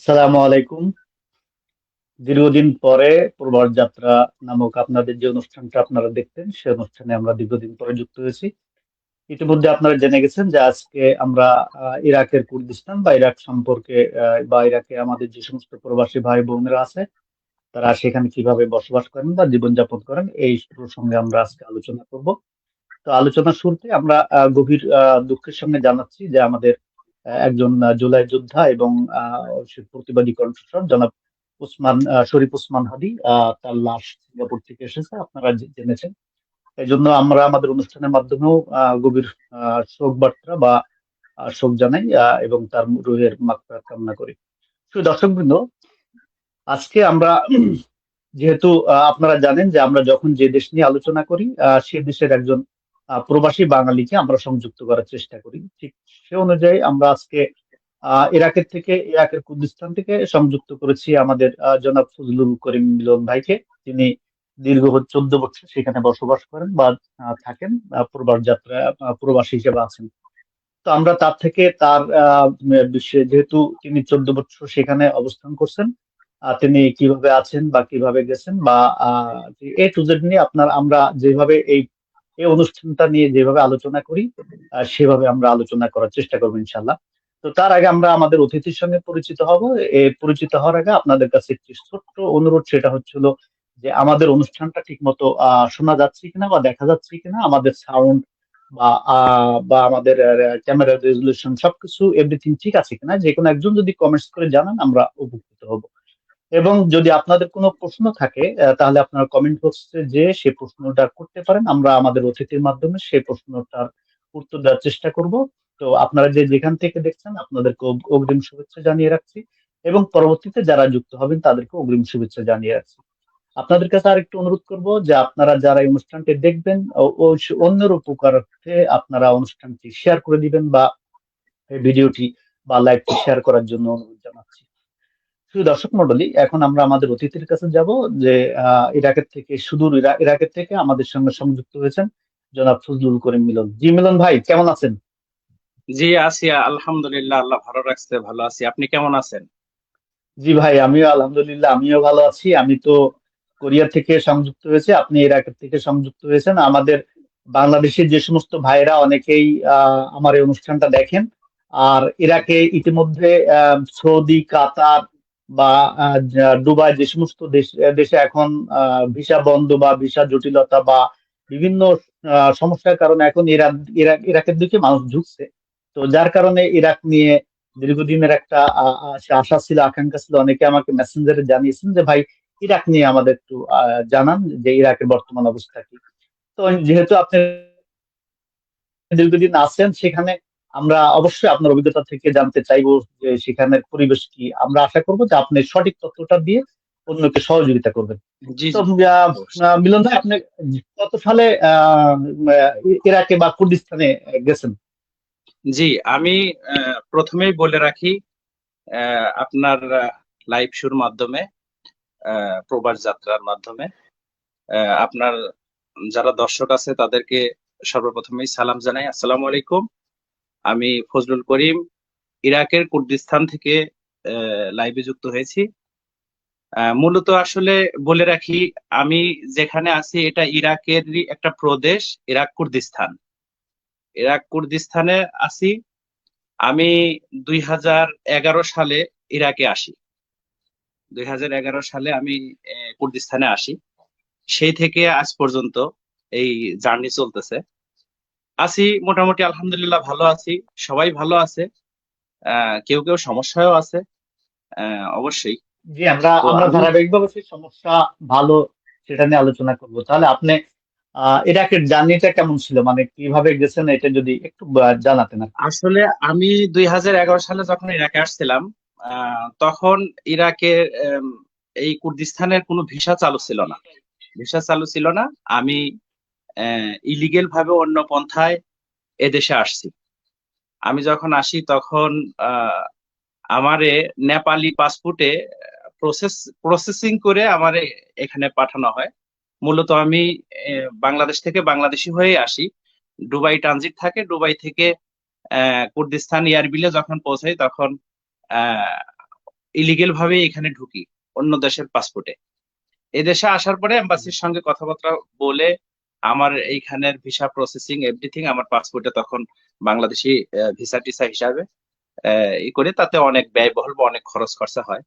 আসসালামু আলাইকুম। দীর্ঘদিন পরে প্রবাস যাত্রা নামক আপনাদের যে অনুষ্ঠানটা আপনারা দেখতেন, সে অনুষ্ঠানে আমরা দীর্ঘদিন পরে যুক্ত হয়েছি। ইতিমধ্যে আপনারা জেনে গেছেন যে আজকে আমরা ইরাকের কুর্দিস্তান বা ইরাক সম্পর্কে বা ইরাকে আমাদের যে সমস্ত প্রবাসী ভাই বোনেরা আছে, তারা সেখানে কিভাবে বসবাস করেন বা জীবনযাপন করেন, এই প্রসঙ্গে আমরা আজকে আলোচনা করব। তো আলোচনার শুরুতে আমরা গভীর দুঃখের সঙ্গে জানাচ্ছি যে আমাদের একজন জুলাই যোদ্ধা এবং সে প্রতিবাদী কণ্ঠস্বর জনাব শরীফ ওসমান হাদি, তার লাশ সিঙ্গাপুর থেকে এসেছে, আপনারা জেনেছেন। এই জন্য আমরা আমাদের অনুষ্ঠানের মাধ্যমেও গভীর শোক বার্তা বা শোক জানাই এবং তার রুহের মাগফিরাত কামনা করি। শুধু দর্শকবৃন্দ, আজকে আমরা যেহেতু আপনারা জানেন যে আমরা যখন যে দেশ নিয়ে আলোচনা করি, সে দেশের একজন প্রবাসী বাঙালিকে আমরা সংযুক্ত করার চেষ্টা করি। ঠিক সে অনুযায়ী আমরা আজকে ইরাকের কুর্দিস্তান থেকে সংযুক্ত করেছি আমাদের জনাব ফজলুল করিম মিলন ভাইকে। তিনি দীর্ঘ 14 বছর সেখানে বসবাস করেন বা থাকেন, প্রবাস যাত্রা প্রবাসী হিসেবে আছেন। তো আমরা তার থেকে তার যেহেতু তিনি 14 বছর সেখানে অবস্থান করছেন, তিনি কিভাবে আছেন বা কিভাবে গেছেন বা এ টু জেড নিয়ে আমরা যেভাবে এই অনুষ্ঠানটা নিয়ে যেভাবে আলোচনা করি, সেভাবে আমরা আলোচনা করার চেষ্টা করবো ইনশাল্লাহ। তো তার আগে আমরা আমাদের অতিথির সঙ্গে পরিচিত হব। পরিচিত হওয়ার আগে আপনাদের কাছে একটি ছোট্ট অনুরোধ, সেটা হচ্ছিল যে আমাদের অনুষ্ঠানটা ঠিক মতো শোনা যাচ্ছে কিনা বা দেখা যাচ্ছে কিনা, আমাদের সাউন্ড বা আমাদের ক্যামেরা রেজলিউশন সবকিছু এভরিথিং ঠিক আছে কিনা, যে কোনো একজন যদি কমেন্টস করে জানান আমরা উপকৃত হব। এবং যদি আপনাদের কোনো প্রশ্ন থাকে, তাহলে আপনারা কমেন্ট বক্সে যে সে প্রশ্নটা করতে পারেন, আমরা আমাদের অতিথির মাধ্যমে সেই প্রশ্নটার উত্তর দেওয়ার চেষ্টা করব। তো আপনারা যে যেখান থেকে দেখছেন, আপনাদেরকে অগ্রিম শুভেচ্ছা জানিয়ে রাখছি এবং পরবর্তীতে যারা যুক্ত হবেন তাদেরকে অগ্রিম শুভেচ্ছা জানিয়ে রাখছি। আপনাদের কাছে আরেকটু অনুরোধ করব যে আপনারা যারা এই অনুষ্ঠানটি দেখবেন, অন্যের উপকারার্থে আপনারা অনুষ্ঠানটি শেয়ার করে দিবেন বা এই ভিডিওটি বা লাইভটি শেয়ার করার জন্য অনুরোধ জানাচ্ছি। শুধু দর্শক মন্ডলী, এখন আমরা আমাদের অতিথির কাছে যাব। যে ইরাকের থেকে, সুদূর ইরাকের থেকে আমাদের সঙ্গে সংযুক্ত হয়েছেন জনাব ফজলুল করিম মিলন। জি মিলন ভাই, কেমন আছেন? জি আসিয়া, আলহামদুলিল্লাহ, আল্লাহ ভালো রাখছে, ভালো আছি। আপনি কেমন আছেন? জি ভাই, আমিও আলহামদুলিল্লাহ, আমিও ভালো আছি। আমি তো কোরিয়া থেকে সংযুক্ত হয়েছে, আপনি ইরাকের থেকে সংযুক্ত হয়েছেন। আমাদের বাংলাদেশের যে সমস্ত ভাইরা অনেকেই আমার এই অনুষ্ঠানটা দেখেন। আর ইরাকে ইতিমধ্যে সৌদি, কাতার বা দুবাই, যে সমস্ত দেশে এখন ভিসা বন্ধ বা ভিসা জটিলতা বা বিভিন্ন সমস্যার কারণে এখন ইরাকের দিকে মানুষ ঝুঁকছে। তো যার কারণে ইরাক নিয়ে দীর্ঘদিনের একটা আশা ছিল, আকাঙ্ক্ষা ছিল। অনেকে আমাকে মেসেঞ্জারে জানিয়েছেন যে ভাই, ইরাক নিয়ে আমাদের একটু জানান যে ইরাকের বর্তমান অবস্থা কি। তো যেহেতু আপনি দীর্ঘদিন আছেন সেখানে, আমরা অবশ্যই আপনার অভিজ্ঞতা থেকে জানতে চাইবো যে সেখানের পরিবেশ কি। আমরা আশা করবো যে আপনি সঠিক তথ্যটা দিয়ে অন্যকে সহযোগিতা করবেন। জি তো জি, অবশ্যই। মিলন ভাই, আপনি কত সালে ইরাকে বা কুর্দিস্তানে গেছেন? জি, আমি প্রথমেই বলে রাখি, আপনার লাইভ শোর মাধ্যমে, প্রবাস যাত্রার মাধ্যমে, আপনার যারা দর্শক আছে তাদেরকে সর্বপ্রথমেই সালাম জানাই, আসসালামু আলাইকুম। আমি ফজলুল করিম, ইরাকের কুর্দিস্তান থেকে লাইভে যুক্ত হয়েছি। মূলত আসলে বলে রাখি, আমি যেখানে আছি এটা ইরাকেরই একটা প্রদেশ, ইরাক কুর্দিস্তান। ইরাক কুর্দিস্তানে আছি। আমি 2011 সালে ইরাকে আসি। 2011 সালে আমি কুর্দিস্তানে আসি। সেই থেকে আজ পর্যন্ত এই জার্নি চলতেছে। আছি মোটামুটি, আলহামদুলিল্লাহ ভালো আছি। সবাই ভালো আছে। কেউ কেউ সমস্যাও আছে, অবশ্যই। জি, আমরা তো আমরা আমি ধারাবাহিকভাবে সেই সমস্যা ভালো সেটা নিয়ে আলোচনা করব। তাহলে আপনি ইরাকের জার্নিটা কেমন ছিল, মানে কিভাবে গেছেন, এটা যদি একটু জানাতেন আর কি। আসলে আমি 2011 সালে যখন ইরাকে আসছিলাম, তখন ইরাকের এই কুর্দিস্তানের কোনো ভিসা চালু ছিল না। ভিসা চালু ছিল না। আমি ইলিগেল ভাবে অন্য পন্থায় এদেশে আসছি। আমি যখন আসি তখন আহ, আমারে নেপালি পাসপোর্টে প্রসেসিং করে আমারে এখানে পাঠানো হয়। মূলত আমি বাংলাদেশ থেকে বাংলাদেশি হয়ে আসি। দুবাই ট্রানজিট থাকে, দুবাই থেকে কুর্দিস্তান এয়ারবিলে যখন পৌঁছাই তখন ইলিগেল ভাবে এখানে ঢুকি অন্য দেশের পাসপোর্টে। এই দেশে আসার পরে এম্বাসির সঙ্গে কথাবার্তা বলে আমার এইখানের ভিসা প্রসেসিং এভরিথিং আমার পাসপোর্টে তখন বাংলাদেশি ভিসা টিসা হিসাবে ই করে, তাতে অনেক ব্যয়বহুল বা অনেক খরচ খরচা হয়।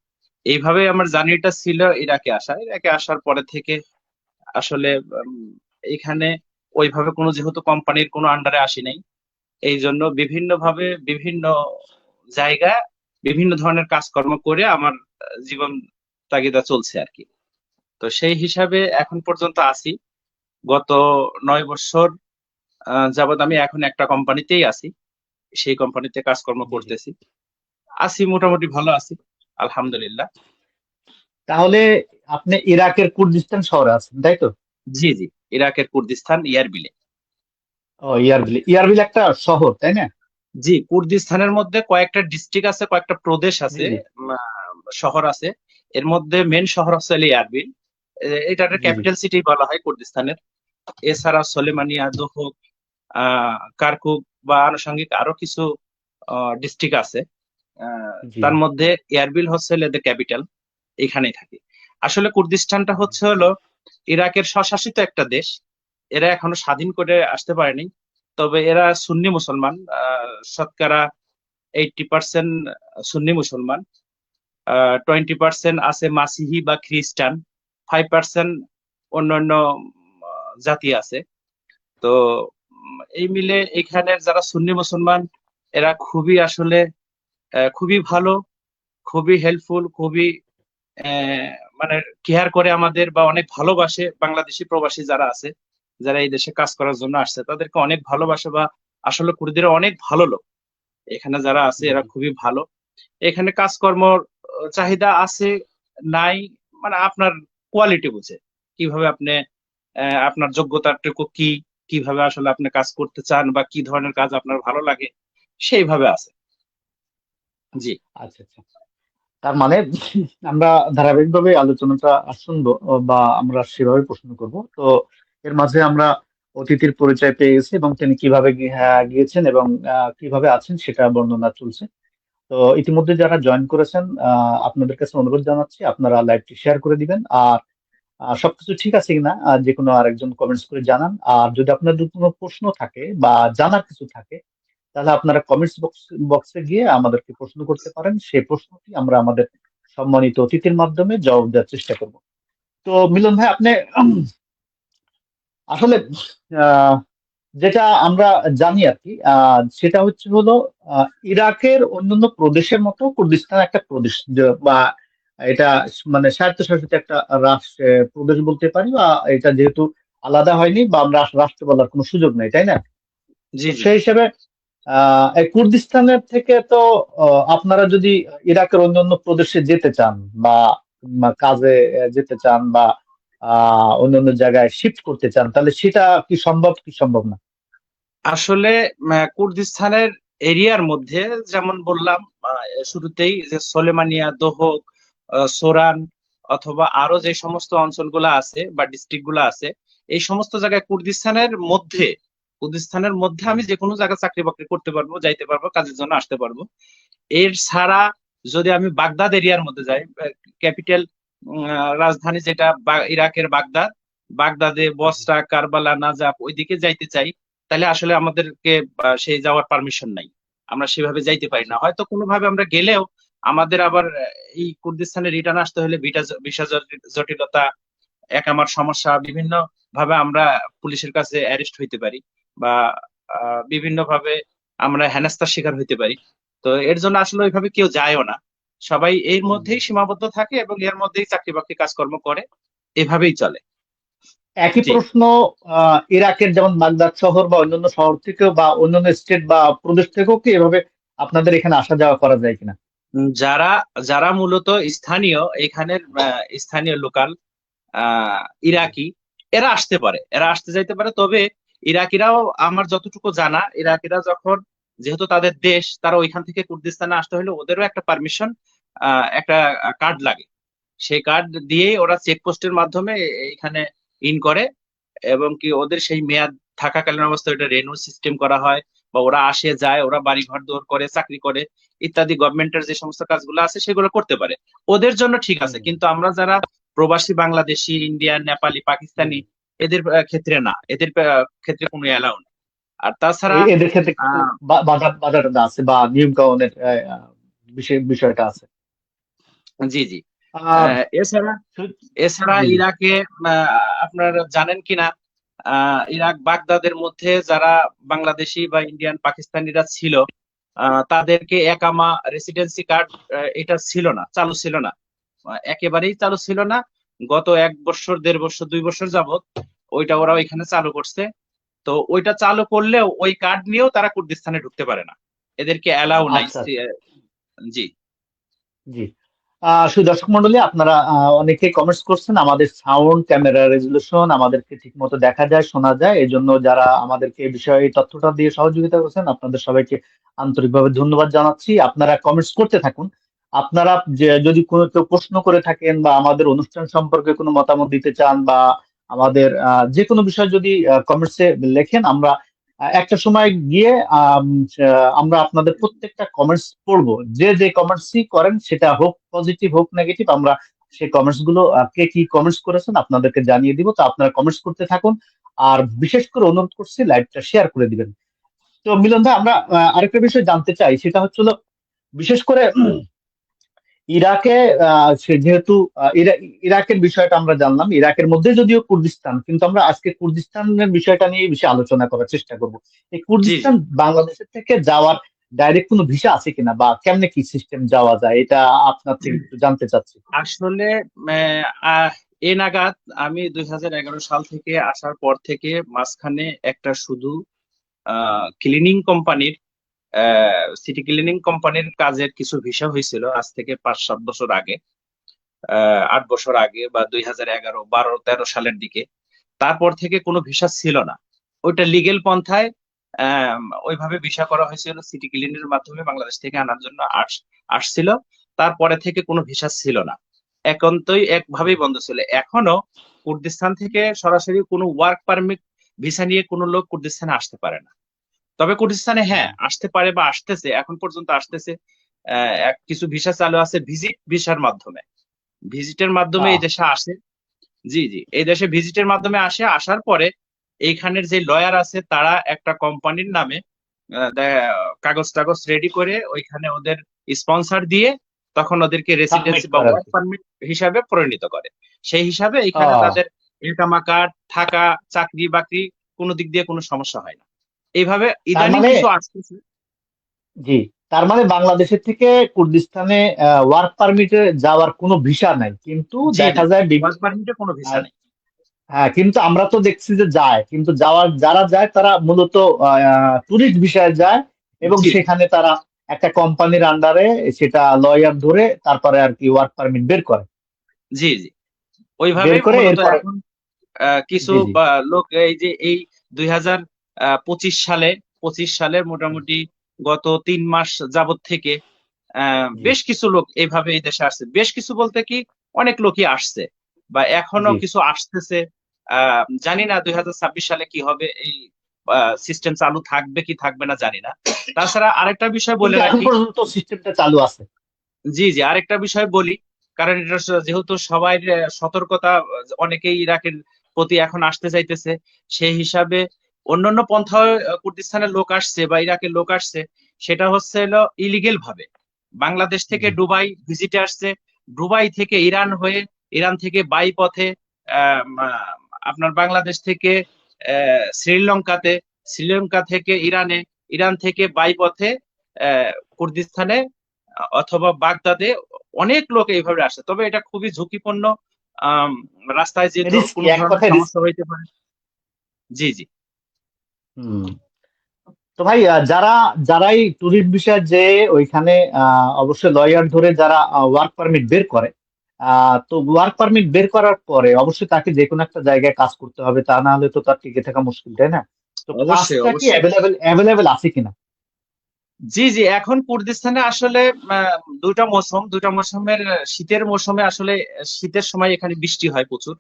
এইভাবে আমার জার্নিটা ছিল ইরাকে আসার পরে থেকে আসলে এখানে ওইভাবে কোনো, যেহেতু কোম্পানির কোনো আন্ডারে আসি নাই, এই জন্য বিভিন্ন ভাবে বিভিন্ন জায়গায় বিভিন্ন ধরনের কাজকর্ম করে আমার জীবন তাগিদা চলছে আর কি। তো সেই হিসাবে এখন পর্যন্ত আছি। গত 9 বছর যাবত আমি এখন একটা কোম্পানিতেই আছি, সেই কোম্পানিতে কাজকর্ম জি জি। করতেছি। আছি, মোটামুটি ভালো আছি, আলহামদুলিল্লাহ। তাহলে আপনি ইরাকের কুর্দিস্তান শহরে আছেন, তাই তো? জি জি, ইরাকের কুর্দিস্তান ইয়ারবিলে। ও, ইয়ারবিল, ইয়ারবিল একটা শহর, তাই না? জি, কুর্দিস্তানের মধ্যে কয়েকটা ডিস্ট্রিক্ট আছে, কয়েকটা প্রদেশ জি আছে, জি শহর আছে। এর মধ্যে মেন শহর হচ্ছে হলো ইয়ারবিল। এটাকে জি জি ক্যাপিটাল সিটি বলা হয় কুর্দিস্তানের। এছাড়া সোলেমানিয়া, দোহক, কারকুক বা আনুষঙ্গিক আরো কিছু ডিস্ট্রিক্ট আছে। জি তার মধ্যে এয়ারবিল হচ্ছে এদের ক্যাপিটাল, এখানেই থাকে। আসলে কুর্দিস্তানটা হচ্ছে হলো ইরাকের স্বশাসিত একটা দেশ। এরা এখনো স্বাধীন করে আসতে পারেনি। তবে এরা সুন্নি মুসলমান, শতকরা 80% সুন্নি মুসলমান, 20% আছে মাসিহি বা খ্রিস্টান, 5% অন্যান্য জাতি আছে। তো এই মিলে এখানের যারা সুন্নি মুসলমান, এরা খুবই আসলে খুবই ভালো, খুবই হেল্পফুল, খুবই আহ, মানে কেয়ার করে আমাদের, বা অনেক ভালোবাসে। বাংলাদেশি প্রবাসী যারা আছে, যারা এই দেশে কাজ করার জন্য আসছে, তাদেরকে অনেক ভালোবাসে। বা আসলে কুর্দিরা অনেক ভালো লোক, এখানে যারা আছে জি এরা জি। খুবই ভালো। এখানে কাজকর্ম চাহিদা আছে, নাই, মানে আপনার কোয়ালিটি বুঝে কিভাবে আপনি আপনার যোগ্যতাটুকু কি, কিভাবে আসলে আপনি কাজ করতে চান বা কি ধরনের কাজ আপনার ভালো লাগে, সেইভাবে আছে। জি আচ্ছা আচ্ছা। তার মানে আমরা ধারাবাহিকভাবে আলোচনাটা শুনবো, বা আমরা সেভাবে প্রশ্ন করব। তো এর মাঝে আমরা অতিথির পরিচয় পেয়ে গেছি এবং তিনি কিভাবে গিয়েছেন এবং কিভাবে আছেন সেটা বর্ণনা চলছে। তো ইতিমধ্যে যারা জয়েন করেছেন, আপনাদের কাছে অনুরোধ জানাচ্ছি আপনারা লাইভটি শেয়ার করে দিবেন। আর সবকিছু ঠিক আছে কিনা যে কোনো আরেকজন কমেন্টস করে জানান। আর যদি আপনাদের কোনো প্রশ্ন থাকে বা জানার কিছু থাকে, তাহলে আপনারা কমেন্টস বক্সে গিয়ে আমাদেরকে প্রশ্ন করতে পারেন। সেই প্রশ্নটি আমরা আমাদের সম্মানিত অতিথির মাধ্যমে জবাব দেওয়ার চেষ্টা করব। তো মিলন ভাই, আপনি আসলে আহ, যেটা আমরা জানি আর কি, সেটা হচ্ছে হলো ইরাকের অন্যান্য প্রদেশের মতো কুর্দিস্তান একটা প্রদেশ, বা এটা মানে স্বায়ত্তশাসিত একটা রাষ্ট্র, প্রদেশ বলতে পারি। বা এটা যেহেতু আলাদা হয়নি, বা আমরা রাষ্ট্র বলার কোনো সুযোগ নেই, তাই না? জি তো জি। সেই হিসেবে এই কুর্দিস্তানের থেকে তো আপনারা যদি ইরাকের অন্যান্য প্রদেশে যেতে চান, বা কাজে যেতে চান, বা অন্যান্য জায়গায় শিফট করতে চান, তাহলে সেটা কি সম্ভব কি সম্ভব না? আসলে কুর্দিস্তানের এরিয়ার মধ্যে, যেমন বললাম শুরুতেই, যে সোলেমানিয়া, দোহক, সোরান, অথবা আরো যে সমস্ত অঞ্চলগুলো আছে বা ডিস্ট্রিক্ট গুলো আছে, এই সমস্ত জায়গায় কুর্দিস্তানের মধ্যে আমি যে কোনো জায়গায় চাকরি বাকরি করতে পারবো, যাইতে পারবো, কাজের জন্য আসতে পারবো। এর ছাড়া যদি আমি বাগদাদ এরিয়ার মধ্যে যাই, ক্যাপিটাল রাজধানী যেটা ইরাকের বাগদাদ, বাগদাদে বসরা, কারবালা, নাজাফ ওইদিকে যাইতে চাই, তাহলে আসলে আমাদেরকে সেই যাওয়ার পারমিশন নাই। আমরা সেভাবে যাইতে পারি না। হয়তো কোনোভাবে আমরা গেলেও আমাদের আবার এই কুর্দিস্তানে রিটার্ন আসতে হলে ভিসা জটিলতা, একামার সমস্যা, বিভিন্ন ভাবে আমরা পুলিশের কাছে অ্যারেস্ট হইতে পারি, বা বিভিন্ন ভাবে আমরা হেনস্থার শিকার হইতে পারি। তো এর জন্য আসলে ওইভাবে কেউ যায়ও না। সবাই এর মধ্যেই সীমাবদ্ধ থাকে এবং এর মধ্যেই চাকরি বাকরি কাজকর্ম করে, এভাবেই চলে। একই জি। প্রশ্ন ইরাকের যেমন বাগদাদ শহর বা অন্যান্য শহর থেকেও, বা অন্যান্য স্টেট বা প্রদেশ থেকেও কি এভাবে আপনাদের এখানে আসা যাওয়া করা যায় কিনা? যারা যারা মূলত স্থানীয়, এখানের স্থানীয় লোকাল আহ ইরাকি, এরা আসতে পারে, এরা আসতে যাইতে পারে। তবে ইরাকিরাও, আমার যতটুকু জানা, ইরাকিরা যখন, যেহেতু তাদের দেশ, তারা ওইখান থেকে কুর্দিস্তানে আসতে হলে ওদেরও একটা পারমিশন, একটা কার্ড লাগে। সেই কার্ড দিয়েই ওরা চেকপোস্টের মাধ্যমে এইখানে ইন করে, এবং কি ওদের সেই মেয়াদ থাকাকালীন অবস্থায় এটা রেনু সিস্টেম করা হয়, বা ওরা আসে যায়, ওরা বাড়ি ঘর দৌড় করে, চাকরি করে ইত্যাদি, গভর্নমেন্টের যে সমস্ত কাজগুলো আছে সেগুলো করতে পারে, ওদের জন্য ঠিক আছে। হুম, কিন্তু আমরা যারা প্রবাসী বাংলাদেশি, ইন্ডিয়ান, নেপালি, হুম। পাকিস্তানি, এদের ক্ষেত্রে না, এদের ক্ষেত্রে কোনো এলাও নেই। আর তাছাড়া এদের ক্ষেত্রে কিছু আহ বাধা আছে বা নিয়ম কানুনের বিষয়টা আছে। জি জি। আহ, এছাড়া সু- এছাড়া জি জি। ইরাকে আপনারা জানেন কিনা, ইরাক বাগদাদের মধ্যে যারা বাংলাদেশি বা ইন্ডিয়ান পাকিস্তানিরা ছিল, তাদেরকে একামা রেসিডেন্সি কার্ড এটা ছিল না, চালু ছিল না, একেবারেই চালু ছিল না। গত 1 বছর, 1.5 বছর, 2 বছর যাবত ওইটা ওরা ওইখানে চালু করছে। তো ওইটা চালু করলেও ওই কার্ড নিয়েও তারা কুর্দিস্তানে ঢুকতে পারে না, এদেরকে অ্যালাউ নাই। আচ্ছা আচ্ছা। জি জি। সুদর্শক মন্ডলী, আপনারা অনেকে কমেন্টস করছেন, আমাদের সাউন্ড ক্যামেরা রেজুলেশন আমাদেরকে ঠিক মতো দেখা যায়, শোনা যায়, এই জন্য যারা আমাদেরকে এই বিষয়ে এই তথ্যটা দিয়ে সহযোগিতা করছেন আপনাদের সবাইকে আন্তরিকভাবে ধন্যবাদ জানাচ্ছি। আপনারা কমেন্টস করতে থাকুন। আপনারা যদি কোনো কেউ প্রশ্ন করে থাকেন বা আমাদের অনুষ্ঠান সম্পর্কে কোনো মতামত দিতে চান বা আমাদের যে কোনো বিষয় যদি কমেন্টসে লেখেন, আমরা একটা সময় গিয়ে আমরা আপনাদের প্রত্যেকটা কমেন্টস পড়বো। যে যে কমেন্টসই করেন, সেটা হোক পজিটিভ হোক নেগেটিভ, আমরা সেই কমেন্টস গুলো কে কি কমেন্টস করেছেন আপনাদেরকে জানিয়ে দিব। তো আপনারা কমেন্টস করতে থাকুন। আর বিশেষ করে অনুরোধ করছি, লাইভটা শেয়ার করে দিবেন। তো মিলন ভাই, আমরা আরেকটা বিষয় জানতে চাই, সেটা হচ্ছিল বিশেষ করে ইরাকে যেহেতু ইরাকের বিষয়টা আমরা জানলাম, ইরাকের মধ্যে যদিও কুর্দিস্তান, কিন্তু আমরা আজকে কুর্দিস্তানের বিষয়টা নিয়ে বেশি আলোচনা করার চেষ্টা করব। এই জি জি। কুর্দিস্তান বাংলাদেশের থেকে যাওয়ার ডাইরেক্ট কোনো ভিসা আছে কিনা বা কেমনে কি সিস্টেম যাওয়া যায়, এটা আপনার থেকে একটু জানতে চাচ্ছি। আসলে এ নাগাদ আমি 2011 সাল থেকে আসার পর থেকে মাঝখানে একটা শুধু ক্লিনিং কোম্পানির, সিটি ক্লিনিং কোম্পানির কাজের কিছু ভিসা হয়েছিল আজ থেকে 5-7 বছর আগে, 8 বছর আগে, বা 2011, 12, 13 সালের দিকে। তারপর থেকে কোনো ভিসা ছিল না। ওইটা লিগেল পন্থায় ওইভাবে ভিসা করা হয়েছিল, সিটি ক্লিনের মাধ্যমে বাংলাদেশ থেকে আনার জন্য আসছিল। তারপরে থেকে কোনো ভিসা ছিল না, একান্তই একভাবেই বন্ধ ছিল। এখনো কুর্দিস্তান থেকে সরাসরি কোনো ওয়ার্ক পারমিট ভিসা নিয়ে কোনো লোক কুর্দিস্তানে আসতে পারে না। তবে কুর্দিস্তানে হ্যাঁ আসতে পারে বা আসতেছে, এখন পর্যন্ত আসতেছে। কিছু ভিসা চালু আছে ভিজিট ভিসার মাধ্যমে, ভিজিটের মাধ্যমে এই আহ দেশে আসে। জি জি, এই দেশে ভিজিটের মাধ্যমে আসে, আসার পরে এইখানের যে লয়ার আছে তারা একটা কোম্পানির নামে কাগজ টাগজ রেডি করে ওইখানে ওদের স্পন্সর দিয়ে তখন ওদেরকে সাবমিট রেসিডেন্সি বা করার আর ওয়ার্ক কি। পারমিট হিসাবে পরিণত করে। সেই হিসাবে এখানে আহ তাদের ইনকাম কার্ড, থাকা, চাকরি বাকরি কোনো দিক দিয়ে কোনো সমস্যা হয় না। এইভাবে তার ইদানিং মানে কিছু আসতেছে। জি, তার মানে বাংলাদেশের থেকে কুর্দিস্তানে ওয়ার্ক পারমিটে যাওয়ার কোনো ভিসা নাই, কিন্তু জি দেখা না, যায় ওয়ার্ক পারমিটে কোনো ভিসা নেই। হ্যাঁ, কিন্তু আমরা তো দেখছি যে যায়, কিন্তু যারা যায় তারা মূলত টুরিস্ট ভিসায় যায় এবং জি সেখানে তারা একটা কোম্পানির আন্ডারে সেটা লয়ার ধরে তারপরে আর কি ওয়ার্ক পারমিট বের করে। জি জি, বের ওইভাবেই করে মূলত এরপরে এখন কিছু জি জি লোক এই যে এই 2025 সালে, 25 সালে মোটামুটি গত 3 মাস যাবত থেকে জি বেশ কিছু লোক এইভাবে এই দেশে আসছে। বেশ কিছু বলতে কি, অনেক লোকই আসছে বা এখনো জি। কিছু আসতেছে। জানি না 2026 সালে কি হবে, এই সিস্টেম চালু থাকবে কি থাকবে না জানি না। তাছাড়া আরেকটা বিষয় বলে কিন্তু এখন রাখি। পর্যন্ত সিস্টেমটা চালু আছে। জি জি, আরেকটা বিষয় বলি, কারণ এটা যেহেতু সবাই সতর্কতা, অনেকেই ইরাকের প্রতি এখন আসতে চাইতেছে, সেই হিসাবে অন্যান্য পন্থায় কুর্দিস্তানের লোক আসছে বা ইরাকের লোক আসছে, সেটা হচ্ছে হলো ইলিগেল ভাবে। বাংলাদেশ থেকে জি দুবাই ভিজিটে আসছে, দুবাই থেকে ইরান হয়ে, ইরান থেকে বাই পথে আপনার বাংলাদেশ থেকে শ্রীলঙ্কাতে, শ্রীলঙ্কা থেকে ইরানে, ইরান থেকে বাই পথে কুর্দিস্তানে অথবা বাগদাদে অনেক লোক এইভাবে আসে। তবে এটা খুবই ঝুঁকিপূর্ণ। আম, রাস্তায় যেহেতু রিস্কি, কোনো এক ধরনের কথায় রিস্ক। সমস্যা হইতে পারে। জি জি। হুম। তো ভাই, যারাই ট্যুরিস্ট ভিসা যে ওইখানে অবশ্যই লয়ার ধরে যারা ওয়ার্ক পারমিট বের করে, তো ওয়ার্ক পারমিট বের করার পরে অবশ্যই তাকে যে কোনো একটা জায়গায় কাজ করতে হবে, তা না হলে তো তার টিকে থাকা মুশকিল, তাই না? তো অবশ্যই কাজটা কি অবশ্যই। অ্যাভেলেবেল আছে কিনা? জি জি, এখন কুর্দিস্তানে আসলে দুইটা মৌসুম, দুইটা মৌসুমের শীতের মৌসুমে আসলে শীতের সময় এখানে বৃষ্টি হয় প্রচুর।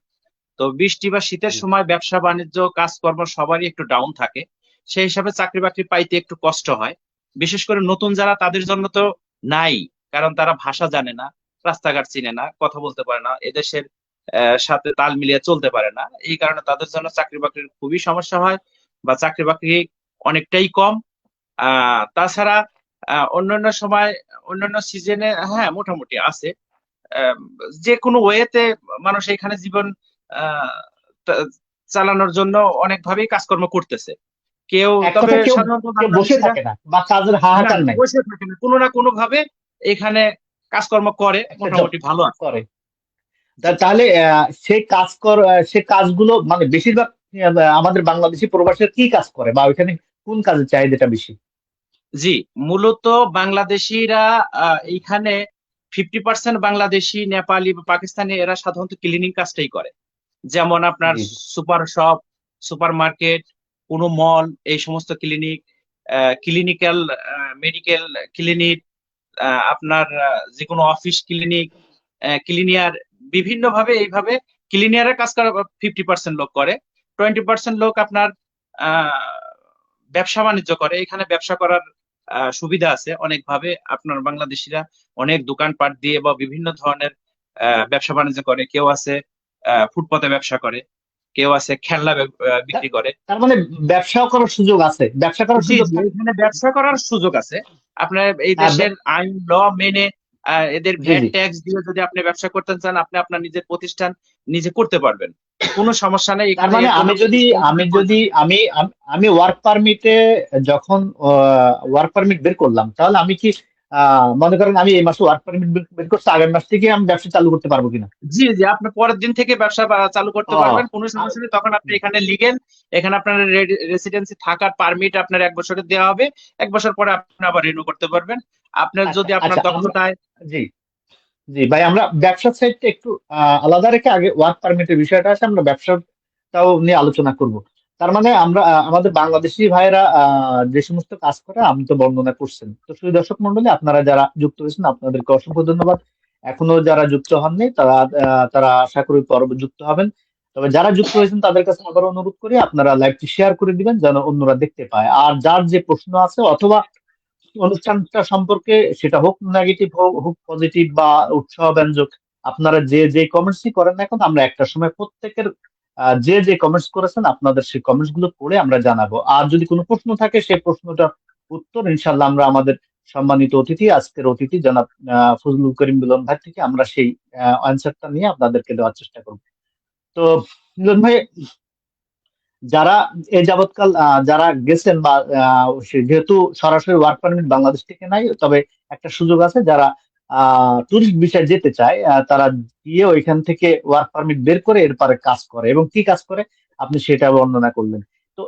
তো বৃষ্টি বা শীতের জি সময় ব্যবসা বাণিজ্য কাজকর্ম সবারই একটু ডাউন থাকে। সেই হিসাবে চাকরি বাকরি পাইতে একটু কষ্ট হয়। বিশেষ করে নতুন যারা, তাদের জন্য তো নাই, কারণ তারা ভাষা জানে না, রাস্তাঘাট চিনে না, কথা বলতে পারে না, এদেশের সাথে তাল মিলিয়ে চলতে পারে না। এই কারণে তাদের জন্য চাকরি বাকরির খুবই সমস্যা হয়, বা চাকরি বাকরি অনেকটাই কম। তাছাড়া অন্যান্য সময়, অন্যান্য সিজনে হ্যাঁ মোটামুটি আছে। আহ, যে কোনো ওয়েতে মানুষ এখানে জীবন আহ, তা- চালানোর জন্য অনেকভাবেই কাজকর্ম করতেছে। কেউ, এক তবে কথা, কেউ সাধারণত কেউ বসে বাংলাদেশিরা থাকে না বা কাজের না হাহাকার নাই, বসে থাকে না, কোনো না কোনো ভাবে এখানে কাজকর্ম করে, একটা জব মোটামুটি ভালো আছে। করে। জি তাহলে সে কাজগুলো মানে বেশিরভাগ আমাদের বাংলাদেশি প্রবাসীরা কি কাজ করে বা ওইখানে কোন কাজের চাহিদাটা বেশি? জি, মূলত বাংলাদেশিরা এইখানে 50% বাংলাদেশি, নেপালি বা পাকিস্তানি, এরা সাধারণত ক্লিনিং কাজটাই করে। যেমন আপনার জি, সুপার শপ, সুপার মার্কেট, কোনো মল, এই সমস্ত ক্লিনিক, ক্লিনিক্যাল, মেডিকেল ক্লিনিক, আপনার যে কোনো অফিস ক্লিনিক, ক্লিনিয়ার, বিভিন্ন ভাবে এইভাবে ক্লিনিয়ারের কাজ করা 50% লোক করে। 20% লোক আপনার আহ, ব্যবসা বাণিজ্য করে। এখানে ব্যবসা করার সুবিধা আছে অনেকভাবে। আপনার বাংলাদেশিরা অনেক দোকানপাট দিয়ে বা বিভিন্ন ধরনের ব্যবসা বাণিজ্য করে। কেউ আছে ফুটপাতে ব্যবসা করে, কেউ আছে খেলনা তা- বিক্রি করে। তার মানে ব্যবসাও করার সুযোগ আছে, ব্যবসা করার জি সুযোগ জি, থাকে। এখানে ব্যবসা করার সুযোগ আছে। আপনার এই আহ, দেশের বে- আইন ল মেনে, এদের জি, ভ্যাট জি। ট্যাক্স দিয়ে যদি আপনি ব্যবসা করতে চান, আপনি আপনার নিজের প্রতিষ্ঠান নিজে করতে পারবেন, কোনো সমস্যা নেই। তার এখানে মানে এর জন্য আমি যদি আমি রেজিস্ট্রেশনের প্রয়োজন যদি নেই। আমি আম- আমি ওয়ার্ক পারমিটে যখন ওয়ার্ক পারমিট বের করলাম, তাহলে আমি কি মনে করেন আমি এই মাসে ওয়ার্ক পারমিট বের করছি, আগামী মাস থেকে আমি ব্যবসা চালু করতে পারবো কিনা? জি জি, আপনি পরের দিন থেকে ব্যবসা চালু করতে ও, পারবেন, কোনো আ- সমস্যা নেই। তখন আপনি এখানে লিগেল, এখানে আপনার রেসিডেন্সি থাকার পারমিট আপনার 1 বছরের দেওয়া হবে। 1 বছর পরে আপনি আবার রিনিউ করতে পারবেন, আপনার আচ্ছা, যদি আপনার আচ্ছা, দক্ষতায়। জি, জি ভাই, আমরা ব্যবসার সাইডটা একটু আলাদা রেখে আগে ওয়ার্ক পারমিটের বিষয়টা আছে, আমরা ব্যবসাটাও নিয়ে আলোচনা করব। তার মানে আমরা আমাদের বাংলাদেশি ভাইরা যে সমস্ত কাজ করে আপনি তো বর্ণনা করছেন। তো শুধু দর্শক মন্ডলী, আপনারা যারা যুক্ত হয়েছেন আপনাদেরকে অসংখ্য ধন্যবাদ। এখনো যারা যুক্ত হননি তারা আশা করি পর্ব যুক্ত হবেন। তবে যারা যুক্ত হয়েছেন তাদের কাছে আবার অনুরোধ করি আপনারা লাইভটি শেয়ার করে দিবেন যেন অন্যরা দেখতে পায়। আর যার যে প্রশ্ন আছে অথবা অনুষ্ঠানটা সম্পর্কে, সেটা হোক নেগেটিভ হোক হোক পজিটিভ বা উৎসাহ ব্যঞ্জক, আপনারা যে যে কমেন্টসই করেন না এখন, আমরা একটা সময় প্রত্যেকের যে যে কমেন্টস করেছেন আপনাদের সেই কমেন্টস গুলো পড়ে আমরা জানাবো। আর যদি কোনো প্রশ্ন থাকে সেই প্রশ্নটার উত্তর ইনশাল্লাহ আমরা আমাদের সম্মানিত অতিথি, আজকের অতিথি জনাব ফজলুল করিম মিলন ভাই থেকে আমরা সেই অ্যান্সারটা নিয়ে আপনাদেরকে দেওয়ার চেষ্টা করবো। তো মিলন ভাই, যারা এ যাবৎকাল যারা গেছেন বা যেহেতু সরাসরি ওয়ার্ক পারমিট বাংলাদেশ থেকে নাই, তবে একটা সুযোগ আছে, যারা টুরিস্ট ভিসায় যেতে চায় তারা গিয়ে ওইখান থেকে ওয়ার্ক পারমিট বের করে এরপরে কাজ করে, এবং কি কাজ করে আপনি সেটা বর্ণনা করলেন। তো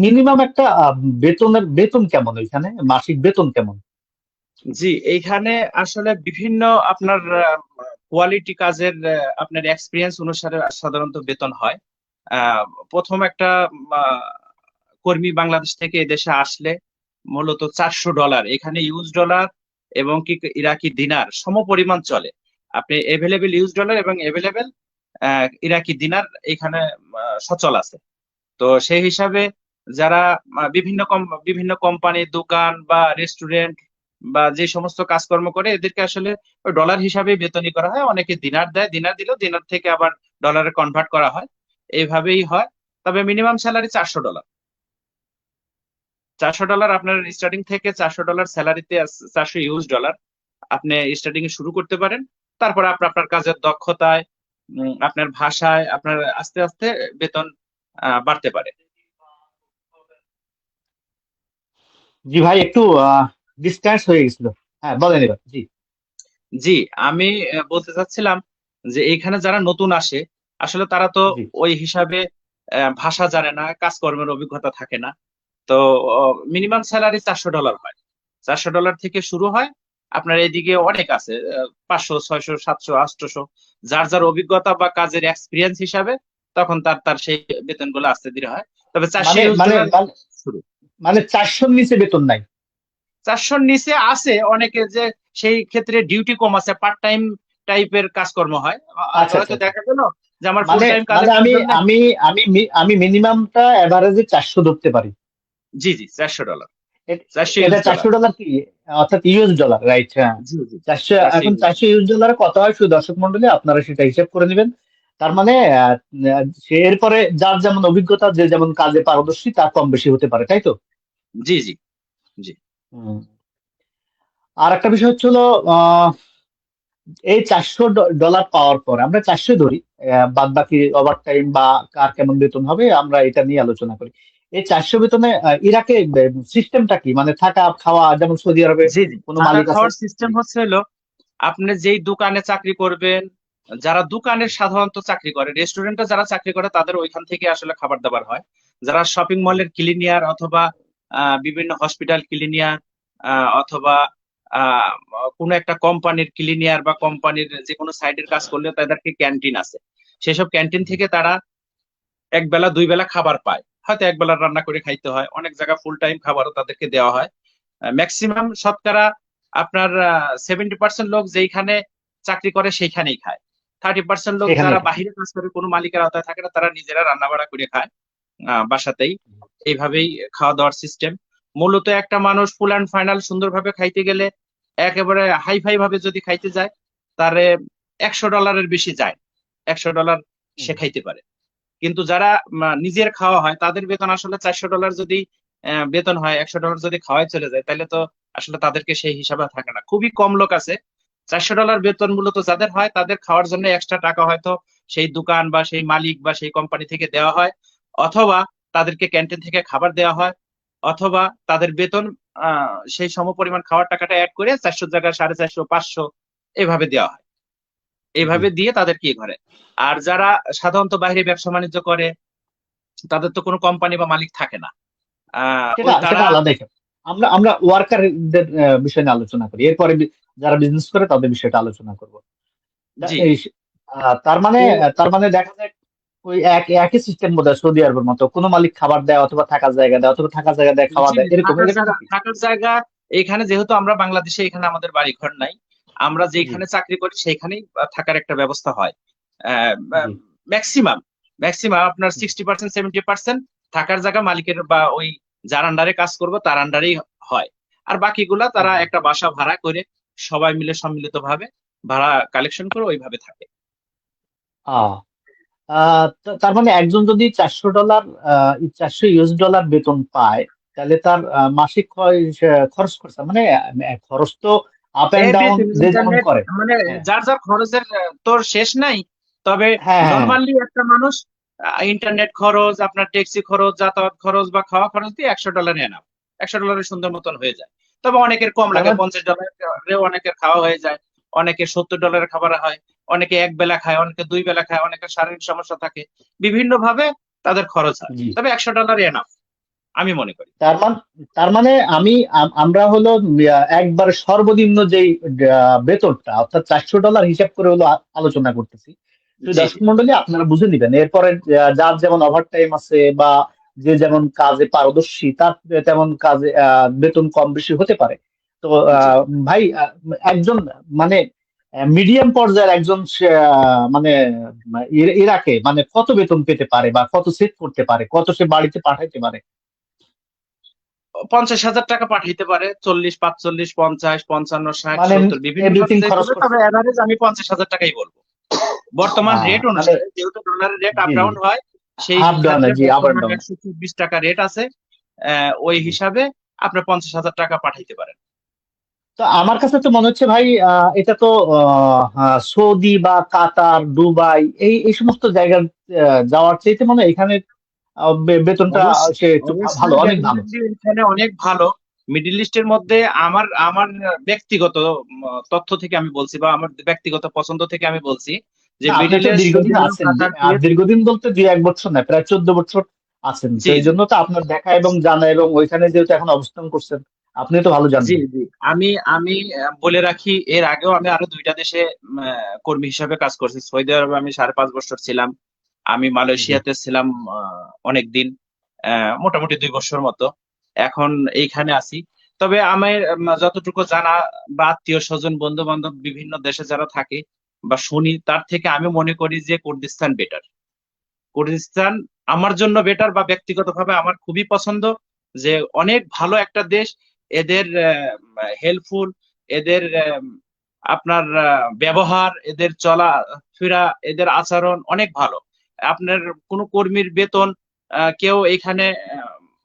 মিনিমাম একটা বেতন কেমন ওইখানে, মাসিক বেতন কেমন? জি, এইখানে আসলে বিভিন্ন আপনার কোয়ালিটি কাজের, আপনার এক্সপিরিয়েন্স অনুসারে সাধারণত বেতন হয়। আহ, প্রথম একটা আহ, কর্মী বাংলাদেশ থেকে এদেশে আসলে মূলত $400, এখানে ইউএস ডলার এবং কি ইরাকি দিনার সমপরিমাণ চলে। আপনি এভেলেবেল ইউএস ডলার এবং এভেলেবেল ইরাকি দিনার এখানে সচল আছে। তো সেই হিসাবে যারা বিভিন্ন কোম্পানি, দোকান বা রেস্টুরেন্ট বা যে সমস্ত কাজকর্ম করে, এদেরকে আসলে ওই ডলার হিসাবে বেতনই করা হয়। অনেকে দিনার দেয়, দিনার দিলেও দিনার থেকে আবার ডলারে কনভার্ট করা হয়, এইভাবেই হয়। তবে মিনিমাম স্যালারি $400। $400 আপনার স্টার্টিং থেকে, $400 স্যালারিতে, $400 আপনি স্টার্টিং এ শুরু করতে পারেন। তারপরে আপনার আপনার কাজের দক্ষতায়, আপনার ভাষায়, আপনার আস্তে আস্তে বেতন বাড়তে পারে। জি ভাই, একটু ডিস্টেন্স হয়ে গেছিল। হ্যাঁ, বলেন এবার, জি। জি, আমি বলতে চাচ্ছিলাম যে এখানে যারা নতুন আসে, আসলে তারা তো জি, ওই হিসাবে ভাষা জানে না, কাজকর্মের অভিজ্ঞতা থাকে না। তো মিনিমাম স্যালারি $400 হয়। $400 থেকে শুরু হয়। আপনার এদিকে অনেক আছে, 500, 600, 700, 800, যার যার অভিজ্ঞতা বা কাজের এক্সপিরিয়েন্স হিসাবে তখন তার তার সেই বেতনগুলো আস্তে ধীরে হয়। তবে 400 মানে ইউএস মানে ডলার মানে শুরু। মানে 400-র নিচে বেতন নাই? 400-র নিচে আছে অনেকে, যে সেই ক্ষেত্রে ডিউটি কম আছে, পার্ট টাইম টাইপের কাজকর্ম হয়। আচ্ছা, আচ্ছা, হয়তো আচ্ছা। দেখা গেল যে আমার ফুল মানে টাইম মানে কাজের আমি প্রয়োজন নেই। আমি আমি মি- আমি মিনিমামটা এভারেজে 400 ধরতে পারি। জি জি, $400, এ- 400 এটা ইউএস ডলার। $400 কি, অর্থাৎ ইউএস ডলার, রাইট? হ্যাঁ, জি জি, 400। 400 এখন ইউএস। 400 ইউএস ডলারে কত হয় শুধু দর্শক মন্ডলী আপনারা সেটা হিসাব করে নেবেন। তার মানে সে এরপরে যার যেমন অভিজ্ঞতা, যে যেমন কাজে পারদর্শী, তার কম বেশি হতে পারে, তাই তো? জি জি জি হুম। আর একটা বিষয় হচ্ছে হলো, এই $400 পাওয়ার পর আমরা 400 ধরি, বাদ বাকি ওভার টাইম বা কার কেমন বেতন হবে আমরা এটা নিয়ে আলোচনা করি। এই 400 বেতনে ইরাকে সিস্টেমটা কি, মানে থাকা খাওয়া যেমন সৌদি আরবে জি জি। কোনো থাকা মালিক আছে? খাওয়ার সিস্টেম জি হচ্ছে হলো, আপনি যেই দোকানে চাকরি করবেন, যারা দোকানে সাধারণত চাকরি করে, রেস্টুরেন্টে যারা চাকরি করে তাদের ওইখান থেকে আসলে খাবার দাবার হয়। যারা শপিং মলের ক্লিনিয়ার অথবা বিভিন্ন হসপিটাল ক্লিনিয়ার, অথবা আহ, কোনো একটা কোম্পানির ক্লিনিয়ার বা কোম্পানির যে কোনো সাইডের কাজ করলে তাদেরকে ক্যান্টিন আছে। সেসব ক্যান্টিন জি থেকে তারা এক বেলা দুই বেলা খাবার পায়, হয়তো এক বেলা রান্না করে খাইতে হয়, অনেক জায়গা ফুল টাইম খাবারও তাদেরকে দেওয়া হয়। ম্যাক্সিমাম শতকরা আপনার 70% লোক যেইখানে চাকরি করে সেইখানেই খায়। 30% লোক সেখানেই যারা খায়। বাহিরে কাজ করে, কোনো মালিকের আওতায় থাকে না, তারা নিজেরা রান্না বাড়া করে খায় বাসাতেই। এইভাবেই খাওয়া দাওয়ার সিস্টেম। মূলত একটা মানুষ ফুল অ্যান্ড ফাইনাল সুন্দরভাবে খাইতে গেলে, একেবারে হাই ফাই ভাবে যদি খাইতে যায়, তারে $100 বেশি যায়। $100 সে খাইতে পারে। কিন্তু যারা নিজের খাওয়া হয় তাদের বেতন আসলে $400 যদি বেতন হয়, $100 যদি খাওয়াই চলে যায়, তাহলে তো আসলে তাদেরকে সেই হিসাবে থাকে না। খুবই কম লোক আছে $400 বেতন মূলত যাদের হয়, তাদের খাওয়ার জন্য এক্সট্রা টাকা হয়তো সেই দোকান বা সেই মালিক বা সেই কোম্পানি থেকে দেওয়া হয়, অথবা তাদেরকে ক্যান্টিন থেকে খাবার দেওয়া হয়, অথবা তাদের বেতন সেই সমপরিমাণ খাওয়ার টাকাটা অ্যাড করে 400 জায়গায় 450, 500 এভাবে দেওয়া হয়। জি। এইভাবে দিয়ে তাদেরকে করে। আর যারা সাধারণত বাইরে ব্যবসা বাণিজ্য করে, তাদের তো কোনো কোম্পানি বা মালিক থাকে না। সেটা ওই তারা। সেটা আলাদাই ব্যাপার। আমরা আমরা ওয়ার্কারদের বিষয় নিয়ে আলোচনা করি, এরপরে যারা বিজনেস করে তাদের বিষয়টা আলোচনা করব। জি। তার মানে, তো দেখা যায় ওই একই সিস্টেম বোধহয় সৌদি আরবের মতো, কোনো মালিক খাবার দেয় অথবা থাকার জায়গা দেয় অথবা থাকার জায়গা দেয় খাওয়া জি, দেয়, এরকম এরকম কি? থাকার জায়গা এখানে, যেহেতু আমরা বাংলাদেশে, এখানে আমাদের বাড়ি ঘর নাই, আমরা জি যেখানে চাকরি করি সেখানেই থাকার একটা ব্যবস্থা হয়। জি ম্যাক্সিমাম ম্যাক্সিমাম আপনার 60%, 70% থাকার জায়গা মালিকের বা ওই যার আন্ডারে কাজ করবো তার আন্ডারেই হয়। আর বাকিগুলা তারা জি। একটা বাসা ভাড়া করে সবাই মিলে সম্মিলিত ভাবে ভাড়া কালেকশন করে ওইভাবে থাকে। আহ তার মানে একজন যদি $400, $400 বেতন পায়, তাহলে তার মাসিক খরচ খরচা মানে খরচ তো আপ এন্ড ডাউন এভরিথিং, যে যেমন ইন্টারনেট, করে। মানে হ্যাঁ যার যার খরচের তোর শেষ নাই। তবে হ্যাঁ হ্যাঁ হ্যাঁ। নর্মালি একটা মানুষ ইন্টারনেট খরচ, আপনার ট্যাক্সি খরচ, যাতায়াত খরচ বা খাওয়া খরচ দিয়ে $100 এনাফ। $100 সুন্দর মতন হয়ে যায়। তবে অনেকের কম তার লাগে, মানে $50 অনেকের খাওয়া হয়ে যায়, অনেকের $70 খাবার হয়, অনেকে এক বেলা খায়, অনেকে দুই বেলা খায়, অনেকের শারীরিক সমস্যা থাকে, বিভিন্ন ভাবে তাদের খরচ হয়। জি। তবে $100 এনাফ আমি মনে করি। তার মানে তার মানে আমরা হলো একবার সর্বনিম্ন যেই বেতনটা, অর্থাৎ $400 হিসাব করে হলো আলোচনা করতেছি। তো জি জি দর্শক মন্ডলী আপনারা বুঝে নিবেন, এরপরে যার যেমন ওভার টাইম আছে বা যে যেমন কাজে পারদর্শী, তার তেমন কাজে বেতন কম বেশি হতে পারে। তো জি। ভাই, একজন মানে মিডিয়াম পর্যায়ের একজন মানে ইরাকে মানে কত বেতন পেতে পারে বা কত সেট করতে পারে, কত সে বাড়িতে পাঠাইতে পারে? 50,000 টাকা পাঠাইতে পারে, 40, 45, 50, 55, 60, মানে 70 বিভিন্ন ভাবে এভরিথিং যেতে খরচ হবে, তবে করছে। এভারেজ আমি 50,000 টাকাই বলবো। বর্তমান রেট মানে অনুসারে, যেহেতু ডলারের রেট আপ জি জি, ডাউন হয়, সেই আপ ডাউন, ক্ষেত্রে জি আপ এন্ড বর্তমান ডাউন। 124 টাকা রেট আছে। ওই জি। হিসাবে আপনি 50,000 টাকা পাঠাইতে পারেন। তো আমার কাছে তো মনে হচ্ছে ভাই, এটা তো সৌদি বা কাতার, দুবাই, এই এই সমস্ত জায়গার যাওয়ার চাইতে মনে হয় এখানে বেতনটা অবশ্যই, সে একটু ভালো, অবশ্যই অনেক ভালো। ডেফিনেটলি এখানে অনেক ভালো। মিডিল ইস্টের মধ্যে আমার আমার ব্যক্তিগত তথ্য থেকে আমি বলছি, বা আমার ব্যক্তিগত পছন্দ থেকে আমি বলছি, যে না, আপনি মিডিল তো ইস্ট, সৌদি দীর্ঘদিন আরব, আছেন, কাতার, আর কুয়েত। দীর্ঘদিন বলতে 2-1 বছর না, প্রায় 14 বছর আছেন, তো জি এই জি জন্য তো আপনার দেখা এবং জানা, এবং ওইখানে যেহেতু এখন অবস্থান করছেন, আপনি তো ভালো জি জানবেন। জি। আমি আমি বলে রাখি, এর আগেও আমি আরো দুইটা দেশে কর্মী হিসাবে কাজ করছি। সৌদি আরবে আমি 5.5 বছর ছিলাম। আমি জি মালয়েশিয়াতে ছিলাম অনেক দিন, মোটামুটি 2 বছর মতো। এখন এইখানে আছি। তবে আমার যতটুকু জানা, বা আত্মীয় স্বজন, বন্ধু বান্ধব বিভিন্ন দেশে যারা থাকে বা শুনি, তার থেকে আমি মনে করি যে কুর্দিস্তান বেটার। কুর্দিস্তান আমার জন্য বেটার, বা ব্যক্তিগতভাবে আমার খুবই পছন্দ। যে অনেক ভালো একটা দেশ, এদের হেল্পফুল, এদের আপনার ব্যবহার, এদের চলা ফেরা, এদের আচরণ অনেক ভালো। আপনার কোনো কর্মীর বেতন কেউ এখানে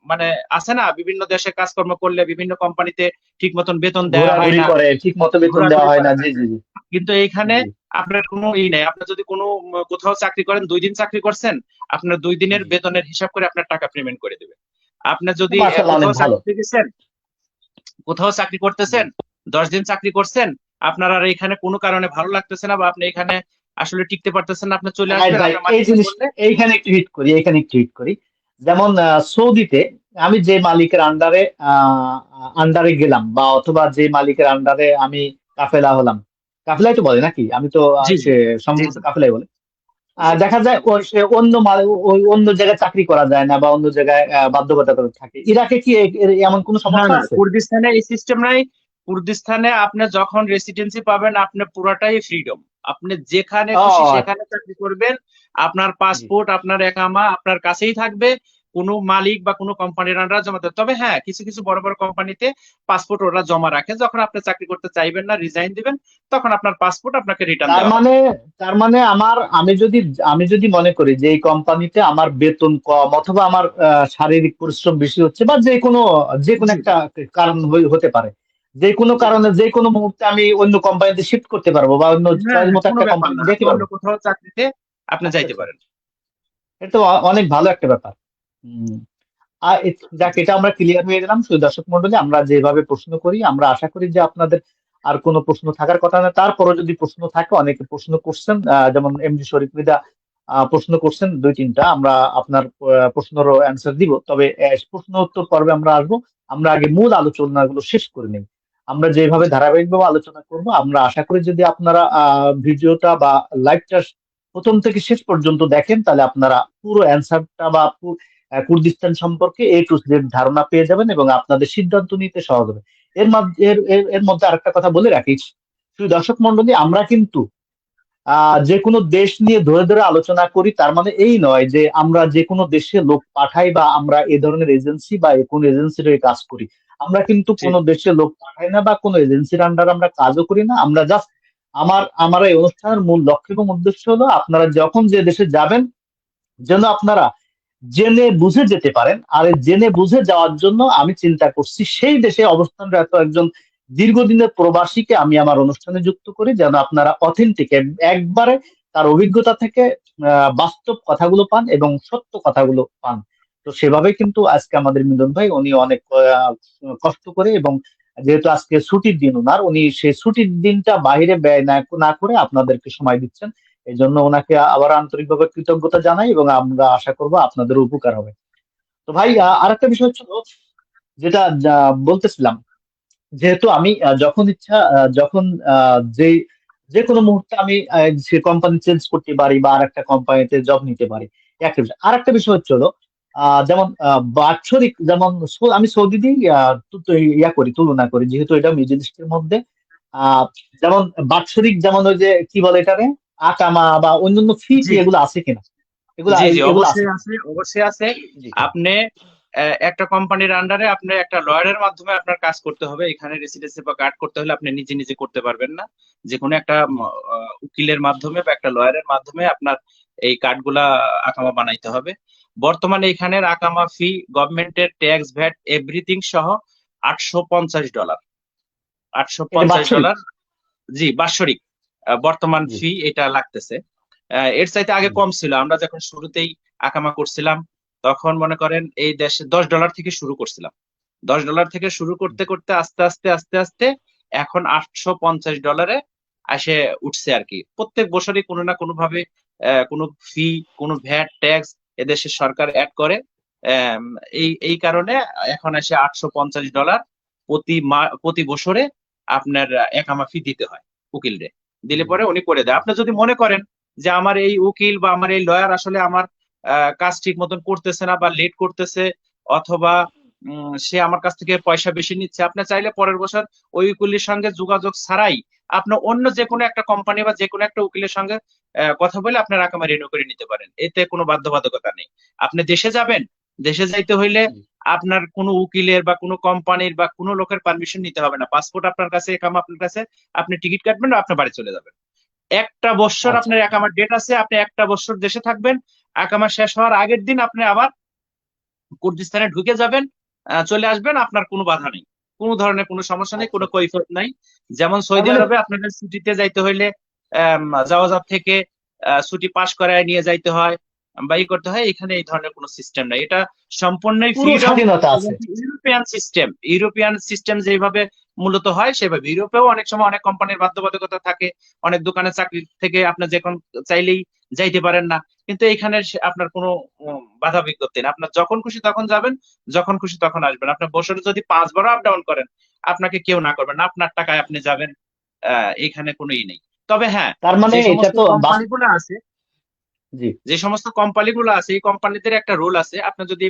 মানে আছে না, বিভিন্ন দেশে কাজকর্ম করলে বিভিন্ন কোম্পানিতে ঠিক মতন বেতন দেওয়া হয় ঘোরাঘুরি না, করে, ঠিক মতো বেতন দেওয়া ঘোরাঘুরি হয় করে না। না। জি জি জি কিন্তু এইখানে জি আপনার কোনো নেই। আপনার যদি কোনো কোথাও চাকরি করেন, 2 দিন চাকরি করছেন, আপনার 2 দিনের জি। বেতনের হিসাব করে আপনার টাকা পেমেন্ট করে দেবে। আপনার যদি মাশাআল্লাহ, অনেক কোথাও ভালো। চাকরি গেছেন, কোথাও চাকরি জি। করতেছেন, 10 দিন চাকরি করছেন, আপনার আর এখানে কোনো কারণে ভালো লাগতেছে না বা আপনি এখানে আসলে টিকতে পারতেছেন না, আপনি চলে রাইট আসবেন, ভাই, আপনার এই মালিককে জিনিস বললে। এইখানে একটু হিট করি, এখানে একটু হিট করি। যেমন সৌদিতে আমি যে মালিকের আন্ডারে আন্ডারে গেলাম, বা অথবা যে মালিকের আন্ডারে আমি কাফেলা হলাম, কাফেলাই তো বলে নাকি, আমি তো জি জি সে জি সম্ভবত জি কাফেলাই বলে। জি। দেখা যায় সে ওই অন্য জায়গায় চাকরি করা যায় না, বা অন্য জায়গায় বাধ্যবাধকতা থাকে। ইরাকে কি এমন কোনো না সমস্যা না, আছে? কুর্দিস্তানে এই সিস্টেম নাই। কুর্দিস্তানে আপনি যখন রেসিডেন্সি পাবেন, আপনি পুরোটাই ফ্রিডম। আপনি যেখানে খুশি ও সেখানে চাকরি করবেন। আপনার জি। পাসপোর্ট, আপনার একামা আপনার কাছেই থাকবে। কোনো মালিক বা কোনো কোম্পানির আন্ডার জমা দেবে। তবে হ্যাঁ, কিছু কিছু বড় বড় কোম্পানিতে পাসপোর্ট ওরা জমা রাখে, যখন আপনি চাকরি করতে চাইবেন না, রিজাইন দিবেন, তখন আপনার পাসপোর্ট আপনাকে রিটার্ন তার দেওয়া হবে। মানে তার মানে আমি যদি মনে করি যে এই কোম্পানিতে আমার বেতন কম, অথবা আমার শারীরিক পরিশ্রম বেশি হচ্ছে, বা যে কোনো জি একটা কারণ হতে পারে, যে কোনো জি। কারণে যে কোনো মুহূর্তে আমি অন্য কোম্পানিতে শিফট করতে পারবো, বা অন্য হ্যাঁ চয়েস হ্যাঁ, মতো কোনো একটা ব্যাপার কোম্পানিতে না, যেতে আপনি অন্য পারবো। কোথাও চাকরিতে আপনি আচ্ছা যাইতে আচ্ছা, পারেন। এটা তো অনেক ভালো একটা ব্যাপার। হুম। যাক, এটা আমরা ক্লিয়ার হয়ে গেলাম। শুধু দর্শক মন্ডলী, আমরা যেভাবে প্রশ্ন করি, আমরা আশা করি যে আপনাদের আর কোনো প্রশ্ন থাকার কথা না। তারপরও যদি প্রশ্ন থাকে, অনেকে প্রশ্ন করছেন, যেমন এমডি শরীফ মৃধা প্রশ্ন করছেন 2-3টা, আমরা আপনার প্রশ্নেরও অ্যান্সার দিব। তবে প্রশ্ন উত্তর পর্বে আমরা আসবো। আমরা আগে মূল আলোচনাগুলো শেষ করে নিই। আমরা যেভাবে জি ধারাবাহিকভাবে আলোচনা করব, আমরা আশা করি যদি আপনারা ভিডিওটা বা লাইভটা প্রথম থেকে শেষ পর্যন্ত দেখেন, তাহলে আপনারা পুরো অ্যান্সারটা বা কুর্দিস্তান সম্পর্কে A to Z ধারণা পেয়ে যাবেন, এবং আপনাদের সিদ্ধান্ত নিতে সহজ হবে। এর মধ্যে আরেকটা কথা বলে রাখি, শুধু দর্শক মন্ডলী, আমরা কিন্তু যে কোনো দেশ নিয়ে ধরে ধরে আলোচনা করি, তার মানে এই নয় যে আমরা যে কোনো দেশে লোক পাঠাই, বা আমরা এ ধরনের এজেন্সি বা কোনো এজেন্সির হয়ে কাজ করি। আমরা কিন্তু জি কোনো দেশে লোক পাঠাই না, বা কোনো এজেন্সির আন্ডার আমরা কাজও করি না। আমরা জাস্ট আমার এই অনুষ্ঠানের মূল লক্ষ্য এবং উদ্দেশ্য হলো, আপনারা যখন যে দেশে যাবেন, যেন আপনারা জেনে বুঝে যেতে পারেন। আর এই জেনে বুঝে যাওয়ার জন্য আমি চিন্তা করছি, সেই দেশে অবস্থানরত একজন দীর্ঘদিনের প্রবাসীকে আমি আমার অনুষ্ঠানে যুক্ত করি, যেন আপনারা অথেন্টিক একবারে তার অভিজ্ঞতা থেকে বাস্তব কথাগুলো পান এবং সত্য কথাগুলো পান। তো সেভাবে কিন্তু আজকে আমাদের মিলন ভাই, উনি অনেক কষ্ট করে, এবং যেহেতু আজকে ছুটির দিন ওনার, উনি সেই ছুটির দিনটা বাইরে ব্যয় না করে আপনাদেরকে সময় দিচ্ছেন। এই জন্য ওনাকে আবার আন্তরিকভাবে কৃতজ্ঞতা জানাই, এবং আমরা আশা করব আপনাদের উপকার হবে। তো ভাই, আরেকটা বিষয় ছিল, যেটা বলতেছিলাম, যেহেতু আমি যখন ইচ্ছা, যখন যে যে কোনো মুহূর্তে আমি সে কোম্পানি চেঞ্জ করতে পারি, বা আরেকটা কোম্পানিতে জব নিতে পারি। একটা বিষয়, আরেকটা বিষয় হচ্ছে হলো, যেমন বাৎসরিক, যেমন আমি সৌদি দিয়ে তুলনা করি, যেহেতু এটা মিডল ইস্টের মধ্যে। আহ যেমন বাৎসরিক, যেমন ওই যে কি বলে এটারে, আকামা বা অন্যান্য ফি জি এগুলো আছে কিনা, এগুলা জি জি, এগুলো আছে অবশ্যই কিনা? আছে, অবশ্যই আছে। জি আপনি একটা কোম্পানির আন্ডারে আপনি একটা লয়ারের মাধ্যমে আপনার কাজ করতে হবে। এখানে রেসিডেন্সি বা কার্ড করতে হলে আপনি নিজে নিজে করতে পারবেন না। যে কোনো একটা জি উকিলের মাধ্যমে বা একটা লয়ারের মাধ্যমে আপনার এই কার্ডগুলা আকামা বানাইতে হবে। বর্তমানে এখানের আকামা ফি, গভর্নমেন্টের ট্যাক্স, ভ্যাট, এভরিথিং সহ $850। আটশো এটা পঞ্চাশ বাৎসরিক। ডলার জি, বাৎসরিক বর্তমান জি ফি এটা লাগতেছে। এর চাইতে আগে জি কম ছিল। আমরা যখন শুরুতেই আকামা করছিলাম, তখন মনে করেন এই দেশে $10 থেকে শুরু করছিলাম। $10 থেকে শুরু করতে করতে আস্তে আস্তে আস্তে আস্তে এখন $850 আসে উঠছে আর কি। প্রত্যেক বছরই কোনো না কোনো ভাবে কোনো ফি, কোনো ভ্যাট, ট্যাক্স এদেশের সরকার অ্যাড করে। আম, এই কারণে এখন আসে $850 প্রতি বছরে আপনার একামা ফি দিতে হয় উকিলরে। দিলে জি পরে উনি করে দেয়। আপনি যদি মনে করেন যে আমার এই উকিল বা আমার এই লয়ার আসলে আমার কাজ ঠিক মতন করতেছে না বা লেট করতেছে, অথবা সে আমার কাছ থেকে পয়সা বেশি নিচ্ছে, আপনি চাইলে পরের বছর ওই উকিলের সঙ্গে যোগাযোগ ছাড়াই আপনি অন্য যে কোনো একটা কোম্পানি বা যে কোনো একটা উকিলের সঙ্গে কথা বলে আপনার আকামা রিনিউ করে নিতে পারেন। এতে কোনো বাধ্যবাধকতা নেই। আপনি দেশে যাবেন, দেশে যাইতে হইলে জি আপনার কোনো উকিলের বা কোনো কোম্পানির বা কোনো লোকের পারমিশন নিতে হবে না। পাসপোর্ট আপনার কাছে, একামা আপনার কাছে, আপনি টিকিট কাটবেন আর আপনার বাড়ি চলে যাবেন। একটা বছর আচ্ছা আপনার একামার ডেট আছে, আপনি একটা বছর দেশে থাকবেন। একামা শেষ হওয়ার আগের দিন আপনি আবার কুর্দিস্তানে ঢুকে যাবেন, চলে আসবেন, আপনার কোনো বাধা নেই, কোনো ধরনের কোনো সমস্যা নেই, আচ্ছা কোনো আচ্ছা। কৈফিয়ত নাই। যেমন তার সৌদি মানে আরবে আপনাদের ছুটিতে যাইতে হইলে জাওয়াজাত থেকে ছুটি পাস করায় নিয়ে যাইতে হয় বা ই করতে হয়, এখানে এই ধরনের কোনো সিস্টেম নাই। এটা সম্পূর্ণই পুরো ফ্রিডম স্বাধীনতা এবং আছে। European system. ইউরোপিয়ান সিস্টেম যেভাবে মূলত হয় সেভাবে ইউরোপেও অনেক সময় অনেক কোম্পানির বাধ্যবাধকতা থাকে, অনেক দোকানে চাকরি থেকে আপনি যখন চাইলেই যাইতে পারেন না। কিন্তু এখানে আপনার কোনো বাধা বিজ্ঞপ্তি নেই, আপনার যখন খুশি তখন যাবেন, যখন খুশি তখন আসবেন। আপনি বছরে যদি 5 বারও আপ ডাউন করেন, আপনাকে কেউ না করবেন না, আপনার টাকায় আপনি যাবেন। এখানে কোনো ই নেই। তবে হ্যাঁ, তার মানে যে এটা সমস্ত তো কোম্পানিগুলো আছে, জি যে সমস্ত কোম্পানিগুলো আছে এই কোম্পানিদের একটা রুল আছে, আপনি যদি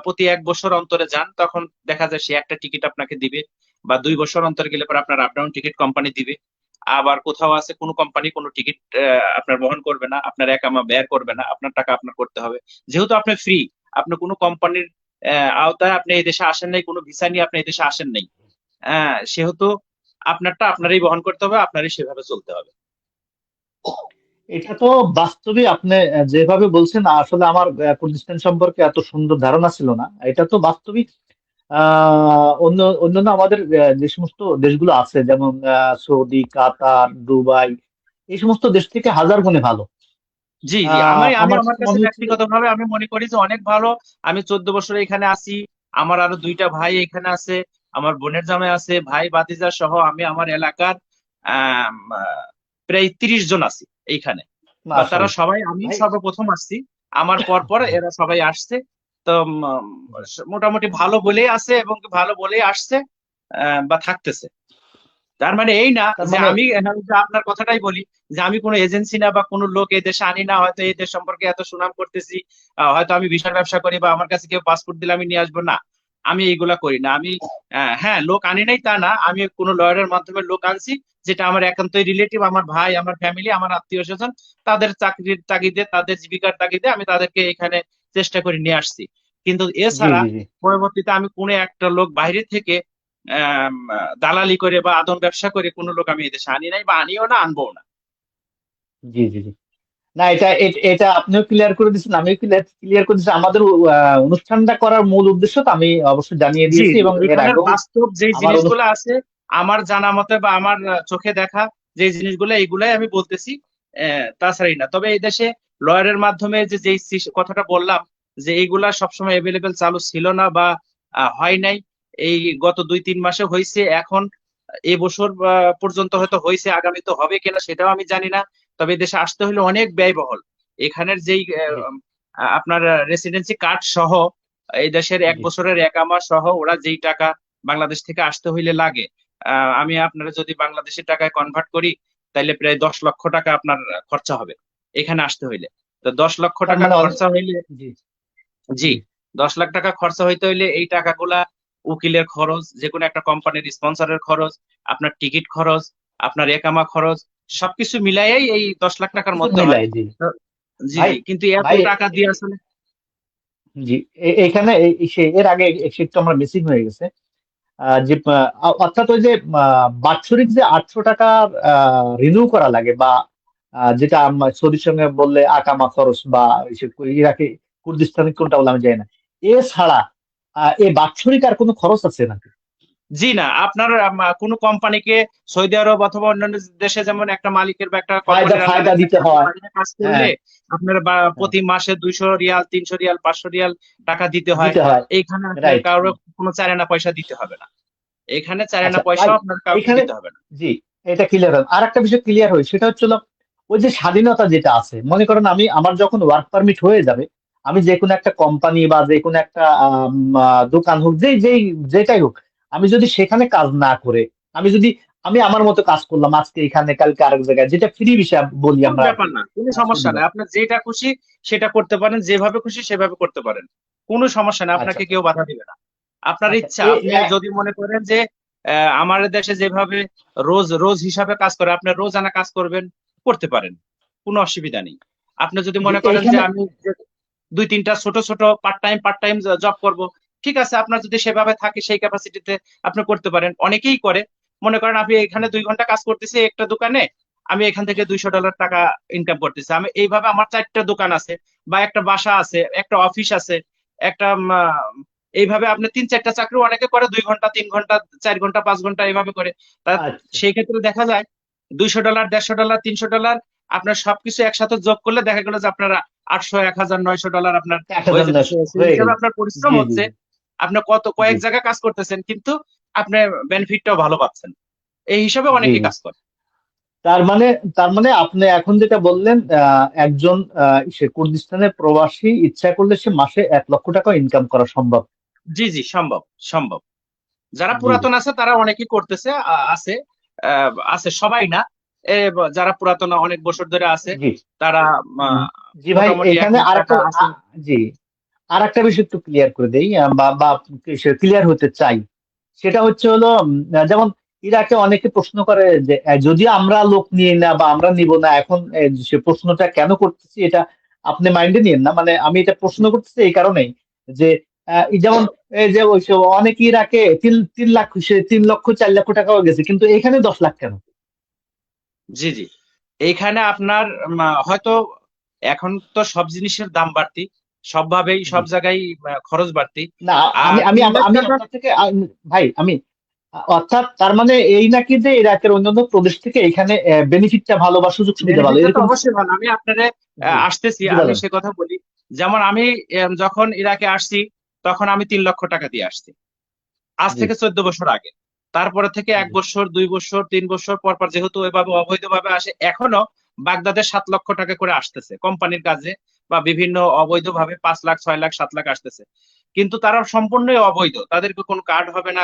প্রতি 1 বছর অন্তরে যান তখন দেখা যায় সে একটা টিকিট আপনাকে দিবে, বা 2 বছর অন্তর গেলে পরে আপনার আপ ডাউন টিকিট কোম্পানি দিবে। আবার কোথাও আছে কোনো কোম্পানি কোনো টিকিট আপনার বহন করবে না, আপনার একামা বের করবে না, আপনার টাকা আপনার করতে হবে। যেহেতু আপনি ফ্রি, আপনি কোনো কোম্পানির আওতায় আপনি এই দেশে আসেন নাই, কোনো ভিসা নিয়ে আপনি এই দেশে আসেন নাই, সেহেতু আপনারটা আপনারই বহন করতে হবে, আপনারই সেভাবে চলতে হবে। এটা তো বাস্তবে আপনি যেভাবে বলছেন আসলে আমার কুর্দিস্তান সম্পর্কে এত সুন্দর ধারণা ছিল না। এটা তো বাস্তবিক অন্যান্য আমাদের যে সমস্ত দেশগুলো আছে যেমন সৌদি, কাতার, দুবাই, এই সমস্ত দেশ থেকে হাজার গুণে ভালো। জি জি, আমি আমি আমার আমার কাছে কাছে মনে হচ্ছে যে ব্যক্তিগতভাবে আমি মনে করি যে অনেক ভালো। আমি 14 বছর এখানে আছি, আমার আরো 2টা ভাই এখানে আছে, আমার বোনের জামাই আছে, ভাই ভাতিজা সহ আমি আমার এলাকার আম, আহ, প্রায় 30 জন আছি এইখানে। বা তারা মাশাআল্লাহ সবাই, আমি ভাই। সর্বপ্রথম আসছি, আমার পর পর এরা সবাই আসছে। তো মোটামুটি ভালো বলেই আছে এবং ভালো বলেই আসছে, বা থাকতেছে। তার মানে এই না তার যে মানে আমি যে আপনার কথাটাই বলি, যে আমি কোনো এজেন্সি না বা কোনো লোক এই দেশে আনি না, হয়তো এই দেশ সম্পর্কে এত সুনাম করতেছি, হয়তো আমি ভিসার ব্যবসা করি বা আমার কাছে কেউ পাসপোর্ট দিলে আমি নিয়ে আসবো না, আমি এইগুলা করি না। আমি হ্যাঁ, লোক আনি নাই তা না, আমি কোনো লয়ারের মাধ্যমে লোক আনছি, যেটা আমার একান্তই রিলেটিভ, আমার ভাই, আমার ফ্যামিলি, আমার আত্মীয় স্বজন, তাদের চাকরির তাগিদে, তাদের জীবিকার তাগিদে আমি তাদেরকে এখানে চেষ্টা করে নিয়ে আসছি। কিন্তু জি এছাড়া জি জি পরবর্তীতে আমি কোনো একটা লোক বাইরে থেকে দালালি করে বা আদম ব্যবসা করে কোনো লোক আমি এদেশে আনি নাই বা আনিও না, আনবো না। জি জি জি। না, এটা আপনিও ক্লিয়ার করে দিচ্ছেন, আমিও ক্লিয়ার করে দিচ্ছি। আমাদের অনুষ্ঠানটা করার মূল উদ্দেশ্য তো আমি অবশ্যই জানিয়ে জি দিয়েছি জি, এবং এর এখানের আগেও বাস্তব যে আমার জিনিসগুলো আছে, আমার জানা মতে বা আমার চোখে দেখা যে জিনিসগুলো, এইগুলাই আমি বলতেছি, তাছাড়াই না। তবে এই দেশে লয়ারের মাধ্যমে যে যেই কথাটা বললাম, যে এইগুলা সবসময় এভেলেবেল চালু ছিল না বা হয় নাই, এই গত 2-3 মাসে হয়েছে। এখন এই বছর পর্যন্ত হয়তো হয়েছে, আগামী তো হবে কিনা সেটাও আমি জানি না। তবে এই দেশে আসতে হলে অনেক ব্যয়বহুল। এখানের যেই জি আপনার রেসিডেন্সি কার্ড সহ, এই দেশের এক জি বছরের একামা সহ ওরা যেই টাকা বাংলাদেশ থেকে আসতে হইলে লাগে, আমি আপনারা যদি বাংলাদেশের টাকায় কনভার্ট করি, তাইলে প্রায় 10 লক্ষ টাকা আপনার খরচা হবে এখানে আসতে হইলে। তো 10 লক্ষ তার টাকা মানে খরচা হইলে, জি জি, জি 10 লাখ টাকা খরচা হইতে হইলে এই টাকাগুলা উকিলের খরচ, যে কোনো একটা কোম্পানির স্পন্সরের খরচ, আপনার টিকিট খরচ, আপনার একামা খরচ, সবকিছু মিলাইয়াই এই 10 লাখ টাকার সবকিছু মধ্যে হয়। মিলাই জি তো জি ভাই জি, কিন্তু এত ভাই টাকা দিয়ে আসলে, জি এখানে এর আগে একটু আমরা মিসিং হয়ে গেছে। যে অর্থাৎ ওই যে বাৎসরিক যে 800 টাকা রিনিউ করা লাগে বা যেটা সৌদির সঙ্গে বললে আকামা খরচ বা ইরাকে কুর্দিস্তানি কোনটা বলে আমি জানি না, এছাড়া এই বাৎসরিক আর কোনো খরচ আছে নাকি? জি না, আপনার কোনো কোম্পানিকে সৌদি আরব অথবা অন্যান্য দেশে যেমন একটা মালিকের বা একটা ফায়দা কোম্পানির আন্ডারে ফায়দা দিতে আপনি হয়। বাইরে কাজ করলে হ্যাঁ আপনার হ্যাঁ প্রতি মাসে 200 রিয়াল, 300 রিয়াল, 500 রিয়াল টাকা দিতে হয়। দিতে হয়। এইখানে আপনার রাইট। কারো কোনো চারেনা পয়সা দিতে হবে না, এখানে চারেনা আচ্ছা ভাই পয়সাও আপনার কাউকে এইখানে দিতে হবে না। জি এটা ক্লিয়ার হয়। আর একটা বিষয় ক্লিয়ার হয় সেটা হচ্ছে হলো, ওই যে স্বাধীনতা যেটা আছে, মনে করেন আমি আমার যখন ওয়ার্ক পারমিট হয়ে যাবে, আমি যে কোনো একটা কোম্পানি বা যে কোনো একটা দোকান হোক, যেটাই হোক, আমি যদি সেখানে কাজ না করে আমি যদি আমি আমার মতো কাজ করলাম আজকে এখানে কালকে আরেক জায়গায়, যেটা ফ্রি হিসাব বলি কোনো আমরা আর ব্যাপার কি না, কোনো সমস্যা সৌদি নাই, আপনার যেটা খুশি সেটা করতে পারেন, যেভাবে খুশি সেভাবে করতে পারেন, কোনো সমস্যা নেই, আচ্ছা আপনাকে আচ্ছা কেউ বাধা দিবে না। আপনার আচ্ছা ইচ্ছা, আপনি যদি মনে করেন যে আমাদের দেশে যেভাবে রোজ রোজ হিসাবে কাজ করে, আপনি রোজানা কাজ করবেন, করতে পারেন, কোনো অসুবিধা নেই। আপনি যদি জি মনে করেন যে এইখানে আমি যে 2-3টা ছোট ছোট পার্ট টাইম জব করব, ঠিক আছে, আপনার যদি সেভাবে থাকে সেই ক্যাপাসিটিতে আপনি করতে পারেন। অনেকেই করে, মনে করেন আপনি এখানে 2 ঘন্টা কাজ করতেছি একটা দোকানে, আমি এখান থেকে $200 টাকা ইনকাম করতেছি, আমি এইভাবে আমার 4টা দোকান আছে বা একটা বাসা আছে, একটা অফিস আছে, একটা এইভাবে আপনি 3-4টা চাকরি অনেকে করে, 2 ঘন্টা 3 ঘন্টা 4 ঘন্টা 5 ঘন্টা এইভাবে করে। তা আচ্ছা, সেই ক্ষেত্রে দেখা যায় $200, $150, $300 আপনার সবকিছু একসাথে যোগ করলে দেখা গেল যে আপনার 800, 1000, $900 আপনার এক হয়ে হাজার যেতেছে। নয়শো সেই হয়ে গেল। হিসাবে আপনার পরিশ্রম জি জি হচ্ছে, জি আপনি জি কয়েক জায়গায় কাজ করতেছেন, কিন্তু আপনি বেনিফিটটাও ভালো পাচ্ছেন। এই হিসাবে জি অনেকেই জি। কাজ করে। তার মানে আপনি এখন যেটা বললেন, একজন সে কুর্দিস্তানের প্রবাসী ইচ্ছা করলে সে মাসে 1 লক্ষ টাকা ইনকাম করা সম্ভব। জি জি, সম্ভব, সম্ভব। যারা জি জি পুরাতন আছে তারা অনেকেই করতেছে, আছে, আছে, সবাই না। যারা পুরাতন অনেক বছর ধরে আছে জি তারা উম, আহ, জি ভাই, মোটামুটি এক এখানে লাখ আরেকটা টাকা আছে। জি আরেকটা বিষয় একটু ক্লিয়ার করে দেই, বা ক্লিয়ার হতে চাই। সেটা হচ্ছে হলো, যেমন ইরাকে অনেকে প্রশ্ন করে যে যদি আমরা লোক নিয়ে না বা আমরা নিব না, এখন সে প্রশ্নটা কেন করতেছি এটা আপনি মাইন্ডে নিয়েন না, মানে আমি এটা প্রশ্ন করতেছি এই কারণেই যে এই যেমন এই যে ওই সব অনেকে ইরাকে 3 লাখ, সে 3 লক্ষ 4 লক্ষ টাকাও গেছে, কিন্তু এখানে 10 লাখ কেন? জি জি, এইখানে আপনার হয়তো এখন তো সব জিনিসের দাম বাড়তি, সবভাবেই জি সব জায়গায় খরচ বাড়তি। না, আর আমি আমি 3 লাখ আমি টাকা আপনার থেকে ভাই আমি অর্থাৎ তার মানে এই নাকি যে ইরাকের অন্যান্য প্রদেশ থেকে এখানে বেনিফিটটা ভালো বা সুযোগ সুবিধা ভালো, বেনিফিটটা তো এরকম কিছু? অবশ্যই ভালো। আমি আপনারে জি আসতেছি, জি আমি বলেন। সে কথা বলি। যেমন আমি যখন ইরাকে আসছি তখন আমি 3 লক্ষ টাকা দিয়ে আসছি, আজ জি থেকে 14 বছর আগে। তারপরে থেকে জি 1 বছর 2 বছর 3 বছর পর পর যেহেতু এভাবে অবৈধভাবে আসে, এখনো বাগদাদে 7 লক্ষ টাকা করে আসতেছে কোম্পানির কাজে, বা বিভিন্ন অবৈধভাবে 5 লাখ 6 লাখ 7 লাখ আসতেছে। কিন্তু তারা সম্পূর্ণই অবৈধ, তাদেরকে কোনো কার্ড হবে না,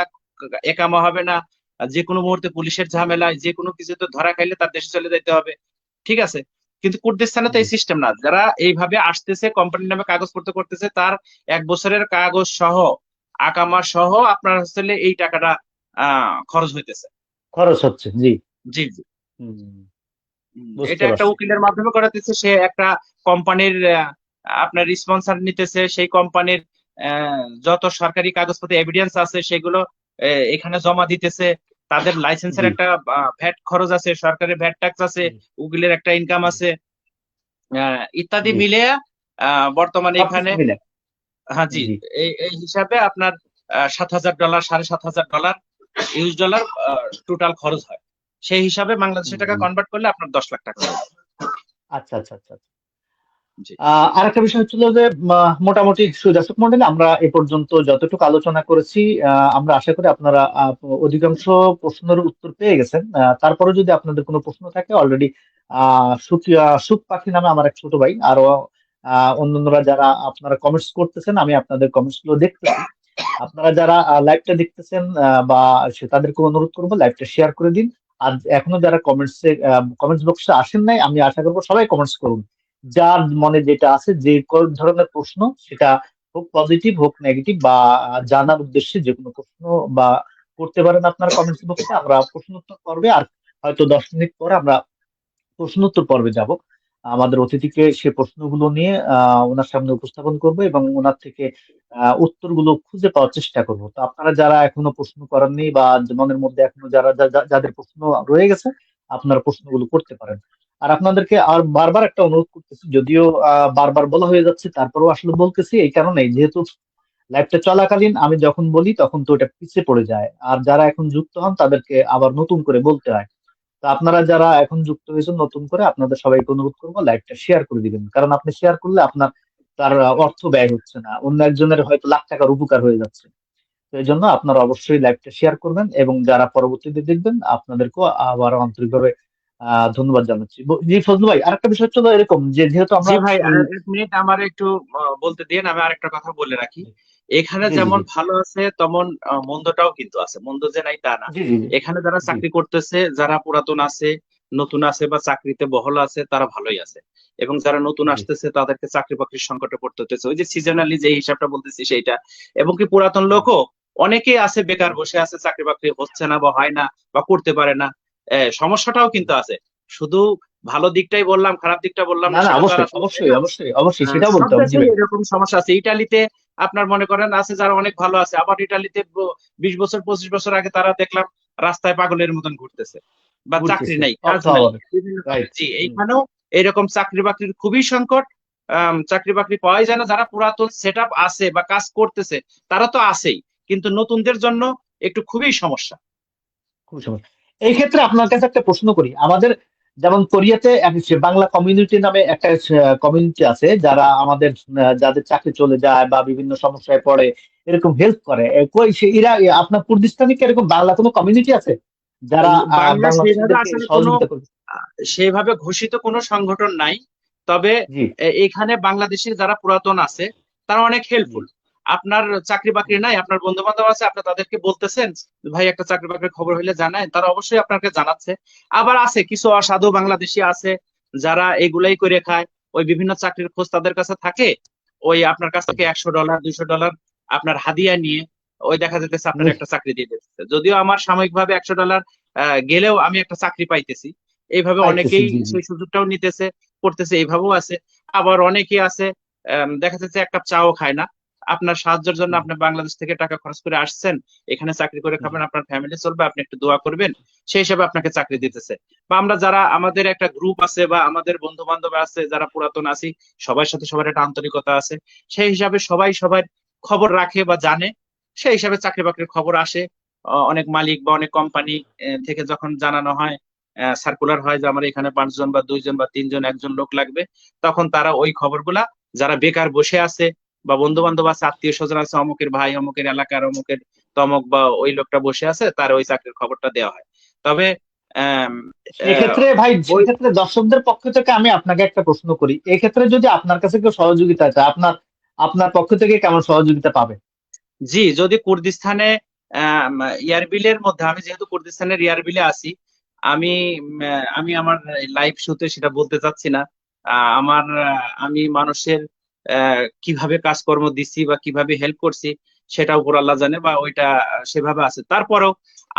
একামা হবে না। যে কোনো মুহূর্তে পুলিশের ঝামেলায় যে কোনো কিছুতে ধরা খাইলে তার দেশে চলে যেতে হবে, ঠিক আছে। কিন্তু কুর্দিস্তানে তো জি এই সিস্টেম না, যারা এইভাবে আসতেছে কোম্পানির নামে কাগজপত্র করতেছে, তার 1 বছরের কাগজ সহ আকামা সহ আপনার আসলে এই টাকাটা খরচ হইতেছে। খরচ হচ্ছে, জি। জি জি। হুম, এটা বুঝতে একটা পারছি। উকিলের মাধ্যমে করাতেছে, সে একটা কোম্পানির আপনার স্পন্সর নিতেছে, সেই কোম্পানির যত সরকারি কাগজপত্র এভিডেন্স আছে সেগুলো এখানে জমা দিতেছে। তাদের লাইসেন্সের জি একটা ভ্যাট খরচ আছে, সরকারের ভ্যাট ট্যাক্স আছে, জি উকিলের একটা ইনকাম জি আছে, ইত্যাদি জি মিলে বর্তমানে সবকিছু এখানে, মিলে। হ্যাঁ জি, জি এই হিসাবে আপনার $7,000 $7,500 US ডলার টোটাল খরচ হয়। সেই হিসাবে বাংলাদেশের টাকা হুম, কনভার্ট করলে আপনার 10 লাখ টাকা হবে। আচ্ছা আচ্ছা আচ্ছা আচ্ছা। জি আরেকটা বিষয় হচ্ছিল যে মোটামুটি সুদর্শক মন্ডলী, আমরা এ পর্যন্ত যতটুকু আলোচনা করেছি, আমরা আশা করি আপনারা অধিকাংশ প্রশ্নের উত্তর পেয়ে গেছেন। তারপরে যদি আপনাদের কোনো প্রশ্ন থাকে, অলরেডি সুখ পাখি নামে আমার এক ছোট ভাই, আরো অন্যান্যরা যারা আপনারা কমেন্টস করতেছেন, আমি আপনাদের কমেন্টস গুলো দেখতেছি। আপনারা যারা লাইভটা দেখতেছেন, বা তাদেরকে অনুরোধ করবো লাইভটা শেয়ার করে দিন। আর এখনো যারা কমেন্টস বক্সে আসেন নাই, আমি আশা করবো সবাই কমেন্টস করুন। যার মনে যেটা আছে, যে কোন ধরনের প্রশ্ন, সেটা হোক পজিটিভ হোক নেগেটিভ, বা জানার উদ্দেশ্যে যে কোনো প্রশ্ন বা করতে পারেন আপনার কমেন্টস বক্সে। আমরা প্রশ্ন উত্তর পর্বে আর হয়তো 10 মিনিট পরে আমরা প্রশ্ন উত্তর পর্বে যাব। আমাদের অতিথিকে সে প্রশ্নগুলো নিয়ে ওনার সামনে উপস্থাপন করব এবং ওনার থেকে উত্তরগুলো খুঁজে পাওয়ার চেষ্টা করব। তো আপনারা যারা এখনো প্রশ্ন করেননি, বা মনের মধ্যে এখনো যাদের প্রশ্ন রয়ে গেছে, আপনারা প্রশ্নগুলো করতে পারেন। আর আপনাদেরকে আর বারবার একটা অনুরোধ করতেছি, যদিও বারবার বলা হয়ে যাচ্ছে, তারপরেও আসলে বলতেছি এই কারণেই, যেহেতু লাইভটা চলাকালীন আমি যখন বলি তখন তো এটা পিছিয়ে পড়ে যায়, আর যারা এখন যুক্ত হন তাদেরকে আবার নতুন করে বলতে হয়। তো আপনারা যারা এখন যুক্ত হয়েছেন নতুন করে, আপনাদের সবাইকে অনুরোধ করবো লাইভটা শেয়ার করে দিবেন, কারণ আপনি শেয়ার করলে আপনার তার অর্থ ব্যয় হচ্ছে না, অন্য একজনের হয়তো লাখ টাকার উপকার হয়ে যাচ্ছে। তো এই জন্য আপনারা অবশ্যই লাইভটা শেয়ার করবেন, এবং যারা পরবর্তীতে দেখবেন আপনাদেরকেও আবার আন্তরিকভাবে ধন্যবাদ জানাচ্ছি। জি ফজলু ভাই, আরেকটা বিষয় হচ্ছে হলো এরকম যে যেহেতু জি আমরা ভাই, আর 1 মিনিট আমার একটু বলতে দিন, আমি আরেকটা কথা বলে রাখি। এখানে জি জি যেমন জি ভালো আছে তেমন মন্দটাও কিন্তু আছে, মন্দ যে নাই তা না। জি জি এখানে যারা জি চাকরি করতেছে, যারা পুরাতন আছে, নতুন আছে বা চাকরিতে বহাল আছে, তারা ভালোই আছে। এবং যারা নতুন জি আসতেছে তাদেরকে চাকরি বাকরির সংকটে পড়তে হতেছে, ওই যে সিজনালি যে হিসাবটা বলতেছি সেইটা। এবং কি পুরাতন লোকও অনেকেই আছে বেকার বসে আছে, চাকরি বাকরি হচ্ছে না বা হয় না বা করতে পারে না। সমস্যাটাও কিন্তু আছে। শুধু ভালো দিকটাই বললাম, খারাপ দিকটা বললাম না না, না, সেটা তো আর অবশ্যই আসলে তাই অবশ্যই না। অবশ্যই অবশ্যই সেটা সব বলতে হবে, জি দেশেই ভাই। এরকম সমস্যা আছে। ইটালিতে আপনার মনে করেন আছে যারা অনেক ভালো আছে, আবার ইটালিতে 20 বছর 25 বছর আগে তারা দেখলাম রাস্তায় পাগলের মতন ঘুরতেছে, বা চাকরি ঘুরতেছে নাই, কাজ নাই অস্বাভাবিক। বিভিন্ন কারণে। রাইট। জি, এইখানেও এরকম চাকরি বাকরির খুবই সংকট। চাকরি বাকরি পাওয়াই যায় না। যারা পুরাতন সেট আপ আছে বা কাজ করতেছে তারা তো আছেই, কিন্তু নতুনদের জন্য একটু খুবই সমস্যা। খুব সমস্যা। এই ক্ষেত্রে আপনার কাছে একটা প্রশ্ন করি, আমাদের যেমন কোরিয়াতে সে বাংলা কমিউনিটি নামে একটা কমিউনিটি আছে, যারা আমাদের যাদের চাকরি চলে যায় বা বিভিন্ন সমস্যায় পড়ে এরকম হেল্প করে, এরা আপনার কুর্দিস্তানে কি এরকম বাংলা কোনো কমিউনিটি আছে যারা বাংলা সেভাবে বাংলাদেশিদেরকে আসলে কোনো সহযোগিতা করবে? সেভাবে ঘোষিত কোনো সংগঠন নাই। তবে জি এখানে বাংলাদেশের যারা পুরাতন আছে তারা অনেক জি হেল্পফুল। আপনার চাকরি বাকরি নাই, আপনার বন্ধু বান্ধব আছে, আপনি তাদেরকে বলতেছেন ভাই একটা চাকরি বাকরির খবর হলে জানায়, তারা অবশ্যই আপনাকে জানাচ্ছে। আবার আছে কিছু অসাধু বাংলাদেশি আছে যারা এগুলাই করে খায়, ওই বিভিন্ন চাকরির খোঁজ তাদের কাছে থাকে, ওই আপনার কাছ থেকে $100 $200 আপনার হাদিয়া নিয়ে ওই দেখা যেতেছে আপনার একটা চাকরি দিয়ে দিতেছে। যদিও আমার সাময়িকভাবে $100 গেলেও আমি একটা চাকরি পাইতেছি। এইভাবে পাইতেছি, অনেকেই জি জি সেই সুযোগটাও নিতেছে, করতেছে, এইভাবেও আছে। আবার অনেকেই আছে দেখা যাচ্ছে এক কাপ চাও খায় না, আপনার সাহায্যের জন্য হুম, আপনি বাংলাদেশ থেকে টাকা খরচ করে আসছেন, এখানে চাকরি করে জি খাবেন, আপনার ফ্যামিলি চলবে, আপনি একটু দোয়া করবেন, সেই হিসাবে আপনাকে চাকরি দিতেছে। বা আমরা যারা আমাদের একটা গ্রুপ আছে বা আমাদের বন্ধু বান্ধব আছে যারা পুরাতন আছি, সবার সাথে সবার একটা আন্তরিকতা আছে, সেই হিসাবে সবাই সবার খবর রাখে বা জানে, সেই হিসাবে চাকরি বাকরির খবর আসে। অনেক মালিক বা অনেক কোম্পানি থেকে যখন জানানো হয়, সার্কুলার হয় যে আমার এখানে 5 জন বা 2 জন বা 3 জন, একজন লোক লাগবে, তখন তারা ওই খবরগুলা যারা বেকার বসে আছে বা বন্ধু বান্ধব আছে, আত্মীয় স্বজন আছে, অমুকের ভাই, অমুকের এলাকার, অমুকের তমক, বা ওই লোকটা বসে আছে, তার ওই চাকরির খবরটা দেওয়া হয়। তবে আম, আহ, সেক্ষেত্রে ভাই, ওই সেক্ষেত্রে দর্শকদের পক্ষ থেকে আমি আপনাকে একটা প্রশ্ন করি, এক্ষেত্রে যদি আপনার কাছে কেউ সহযোগিতা চায়, আপনার আপনার পক্ষ থেকে কেমন সহযোগিতা পাবে? জি, যদি কুর্দিস্তানে ইয়ারবিলের মধ্যে, আমি যেহেতু কুর্দিস্তানের ইয়ারবিলে আছি, আমি আমি আমার লাইভ শোতে সেটা বলতে চাচ্ছি না। আমি মানুষের কিভাবে কাজকর্ম দিচ্ছি বা কিভাবে হেল্প করছি সেটা উপর আল্লাহ জানে, বা ওইটা সেভাবে আছে। তারপরেও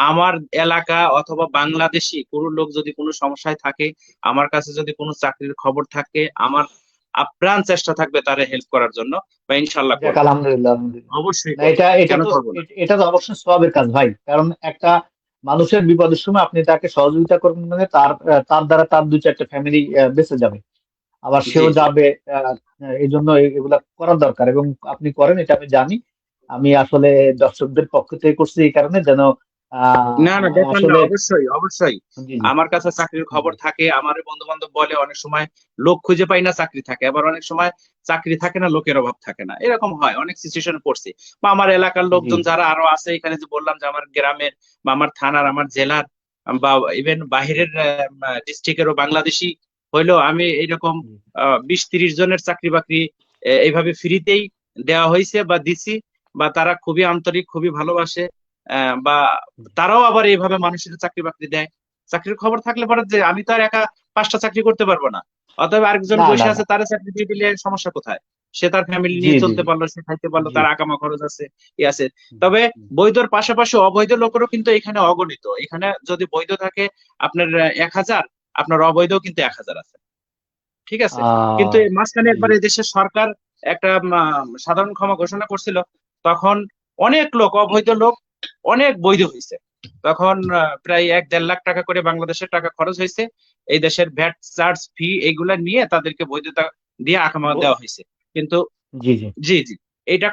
আমার এলাকা অথবা বাংলাদেশি কোনো লোক যদি কোনো সমস্যায় থাকে, আমার কাছে যদি কোনো চাকরির খবর থাকে, আমার আপ্রাণ চেষ্টা থাকবে তারে হেল্প করার জন্য, বা ইনশাল্লাহ যাক করবো। আলহামদুলিল্লাহ, আলহামদুলিল্লাহ। অবশ্যই না, করবো, এটা এটা কেন তো করবো না। এটা তো অবশ্যই সওয়াবের কাজ ভাই, কারণ একটা মানুষের বিপদের সময় আপনি তাকে সহযোগিতা করবেন মানে তার দ্বারা তার দু চারটা ফ্যামিলি বেঁচে যাবে, আবার জি সেও জি। যাবে। আহ, এই জন্য এগুলা করার দরকার, এবং আপনি করেন এটা আমি জানি। আমি আসলে দর্শকদের পক্ষ থেকে করছি এই কারণে যেন না না, ব্যাপার না, আসলে অবশ্যই অবশ্যই। জি জি আমার কাছে চাকরির খবর জি থাকে, আমার বন্ধু বান্ধব বলে অনেক সময় লোক খুঁজে পাই না, চাকরি থাকে, আবার অনেক সময় চাকরি থাকে না, লোকের অভাব থাকে না, এরকম হয়, অনেক সিচুয়েশনে পড়ছি। বা আমার এলাকার জি লোকজন যারা আরো আছে, এখানে যে বললাম যে আমার গ্রামের বা আমার থানার, আমার জেলার, বা ইভেন বাহিরের ডিস্ট্রিক্টেরও বাংলাদেশি হইলেও আমি এইরকম জি 20 30 জনের চাকরি বাকরি এইভাবে ফ্রিতেই দেওয়া হয়েছে বা দিছি। বা তারা খুবই আন্তরিক, খুবই ভালোবাসে, বা তারাও আবার এইভাবে মানুষের চাকরি বাকরি দেয়। চাকরির খবর থাকলে পরে যে আমি তো আর একা 5টা চাকরি করতে পারবো না, অতএব আরেকজন না বসে না না আছে, তারা চাকরি দিয়ে দিলে সমস্যা কোথায়? সে তার ফ্যামিলি জি নিয়ে জি চলতে পারলো, সে খাইতে পারলো, জি তার আকামা খরচ আছে, ই আছে। জি তবে জি বৈধর পাশাপাশি অবৈধ লোকেরও কিন্তু এখানে অগণিত। এখানে যদি বৈধ থাকে আপনার 1,000, আপনার অবৈধ কিন্তু 1,000 আছে, ঠিক আছে। কিন্তু এই মাঝখানে জি একবার জি এই দেশের সরকার একটা সাধারণ ক্ষমা ঘোষণা করছিল, তখন অনেক লোক, অবৈধ লোক অনেক বৈধ হয়েছে। তখন প্রায় 1-1.5 লাখ করে বাংলাদেশের টাকা খরচ হয়েছে, এই দেশের ভ্যাট চার্জ ফি এইগুলা নিয়ে তাদেরকে বৈধতা দিয়ে আকামা দেওয়া হয়েছে। কিন্তু জি জি জি জি, এটা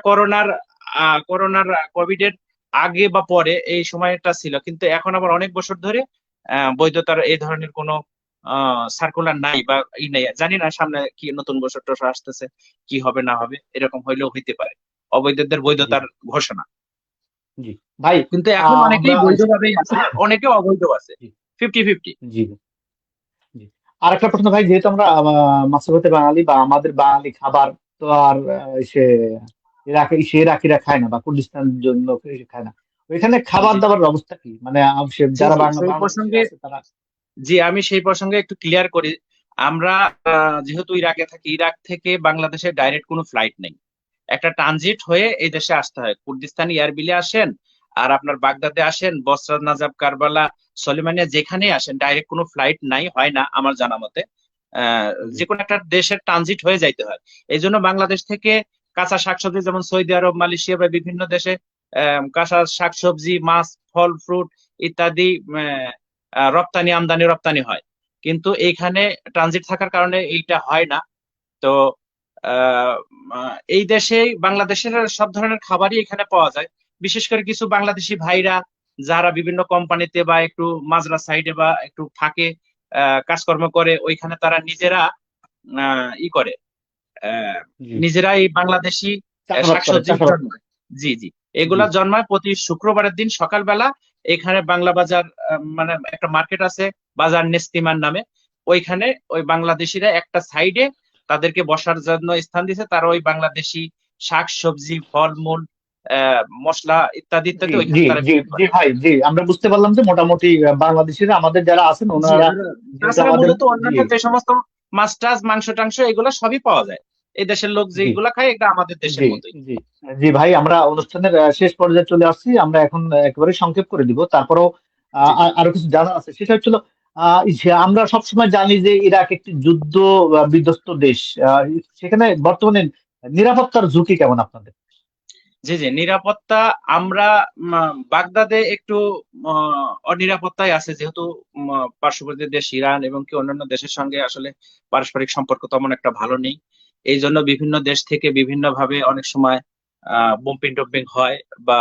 করোনার কোভিড এর আগে বা পরে এই সময়টা ছিল, কিন্তু এখন আবার অনেক বছর ধরে বৈধতার এই ধরনের কোনো সার্কুলার নাই বা নেই। জানি না সামনে কি নতুন বছর টসর আসতেছে, কি হবে না হবে, এরকম হইলেও হইতে পারে অবৈধদের জি বৈধতার ঘোষণা। জি ভাই, কিন্তু এখন অনেকেই আমরা বৈধভাবেই আছে, অনেকে অবৈধ আছে, জি 50-50। জি জি। আর একটা প্রশ্ন ভাই, যেহেতু আমরা মাছে বাঙালি বা আমাদের বাঙালি খাবার তো আর সে ইরাকিরা খায় না বা কুর্দিস্তান জন্য খায় না, ওইখানে খাবার জি দাবার অবস্থা কি, মানে জি যারা জি, সেই বাংলাদেশে প্রসঙ্গে, আছে তারা? জি আমি সেই প্রসঙ্গে একটু ক্লিয়ার করি। আমরা যেহেতু ইরাকে থাকি, ইরাক থেকে বাংলাদেশে ডাইরেক্ট কোনো ফ্লাইট নেই, একটা ট্রানজিট হয়ে এই দেশে আসতে হয়। কুর্দিস্তান এয়ারবিলে আসেন, আর আপনার বাগদাদে আসেন, বসরা, নাজাব, কারবালা, সলিমানিয়া, যেখানেই আসেন ডাইরেক্ট কোনো ফ্লাইট নাই, হয় না আমার জানা মতে। জি যে কোনো একটা দেশের ট্রানজিট হয়ে যাইতে হয়। এই জন্য বাংলাদেশ থেকে কাঁচা শাকসবজি, যেমন সৌদি আরব, মালয়েশিয়া বা বিভিন্ন দেশে কাঁচা শাকসবজি, মাছ, ফল, ফ্রুট ইত্যাদি রপ্তানি, আমদানি রপ্তানি হয়। কিন্তু এইখানে ট্রানজিট থাকার কারণে এইটা হয় না। তো আহ, এই দেশে বাংলাদেশের সব ধরনের খাবারই এখানে পাওয়া যায়। বিশেষ করে কিছু বাংলাদেশি ভাইরা যারা বিভিন্ন কোম্পানিতে বা একটু মাজরা সাইডে বা একটু ফাঁকে কাজকর্ম করে, ওইখানে তারা নিজেরা ই করে, আহ, জি নিজেরা এই বাংলাদেশি চাষাবাদ করে, শাকসবজি চাষাবাদ করে। জন্মায়। জি, জি। জি এগুলা জন্মায় প্রতি শুক্রবারের দিন সকালবেলা। এখানে বাংলা বাজার, মানে একটা মার্কেট আছে, বাজার নেস্তিমার নামে। ওইখানে ওই বাংলাদেশিরা একটা সাইডে তাদেরকে বসার জন্য স্থান দিয়েছে, তারা ওই বাংলাদেশি শাক সবজি, ফলমূল, মশলা ইত্যাদি জি ইত্যাদি জি ওইখানে তারা জি বিক্রি জি করে। ভাই, জি আমরা বুঝতে পারলাম যে মোটামুটি বাংলাদেশিরা আমাদের যারা আছেন জি, ওনারা, আর যেহেতু তাছাড়া আমাদের, মূলত জি অন্যান্য যে সমস্ত মাছ টাছ, মাংস টাংস, এগুলো সবই পাওয়া যায়। এই দেশের লোক জি যেগুলা খায় এটা আমাদের দেশের জি মতোই। জি জি ভাই, আমরা অনুষ্ঠানের শেষ পর্যায়ে চলে আসছি। আমরা এখন একেবারে সংক্ষেপ করে দিব, তারপরেও জি, জি। আরো কিছু জানা আছে। সেটা হচ্ছিল এই যে আমরা সবসময় জানি যে ইরাক একটি যুদ্ধ বিধ্বস্ত দেশ। সেখানে বর্তমানে নিরাপত্তার ঝুঁকি কেমন আপনাদের? জি, জি, নিরাপত্তা। আমরা বাগদাদে একটু অনিরাপত্তায় আছে, যেহেতু পার্শ্ববর্তী দেশ ইরান এবং কি অন্যান্য দেশের সঙ্গে আসলে পারস্পরিক সম্পর্ক তেমন একটা ভালো নেই। এই জন্য বিভিন্ন দেশ থেকে বিভিন্ন ভাবে অনেক সময় বোম্পিং টোম্পিং হয়, বা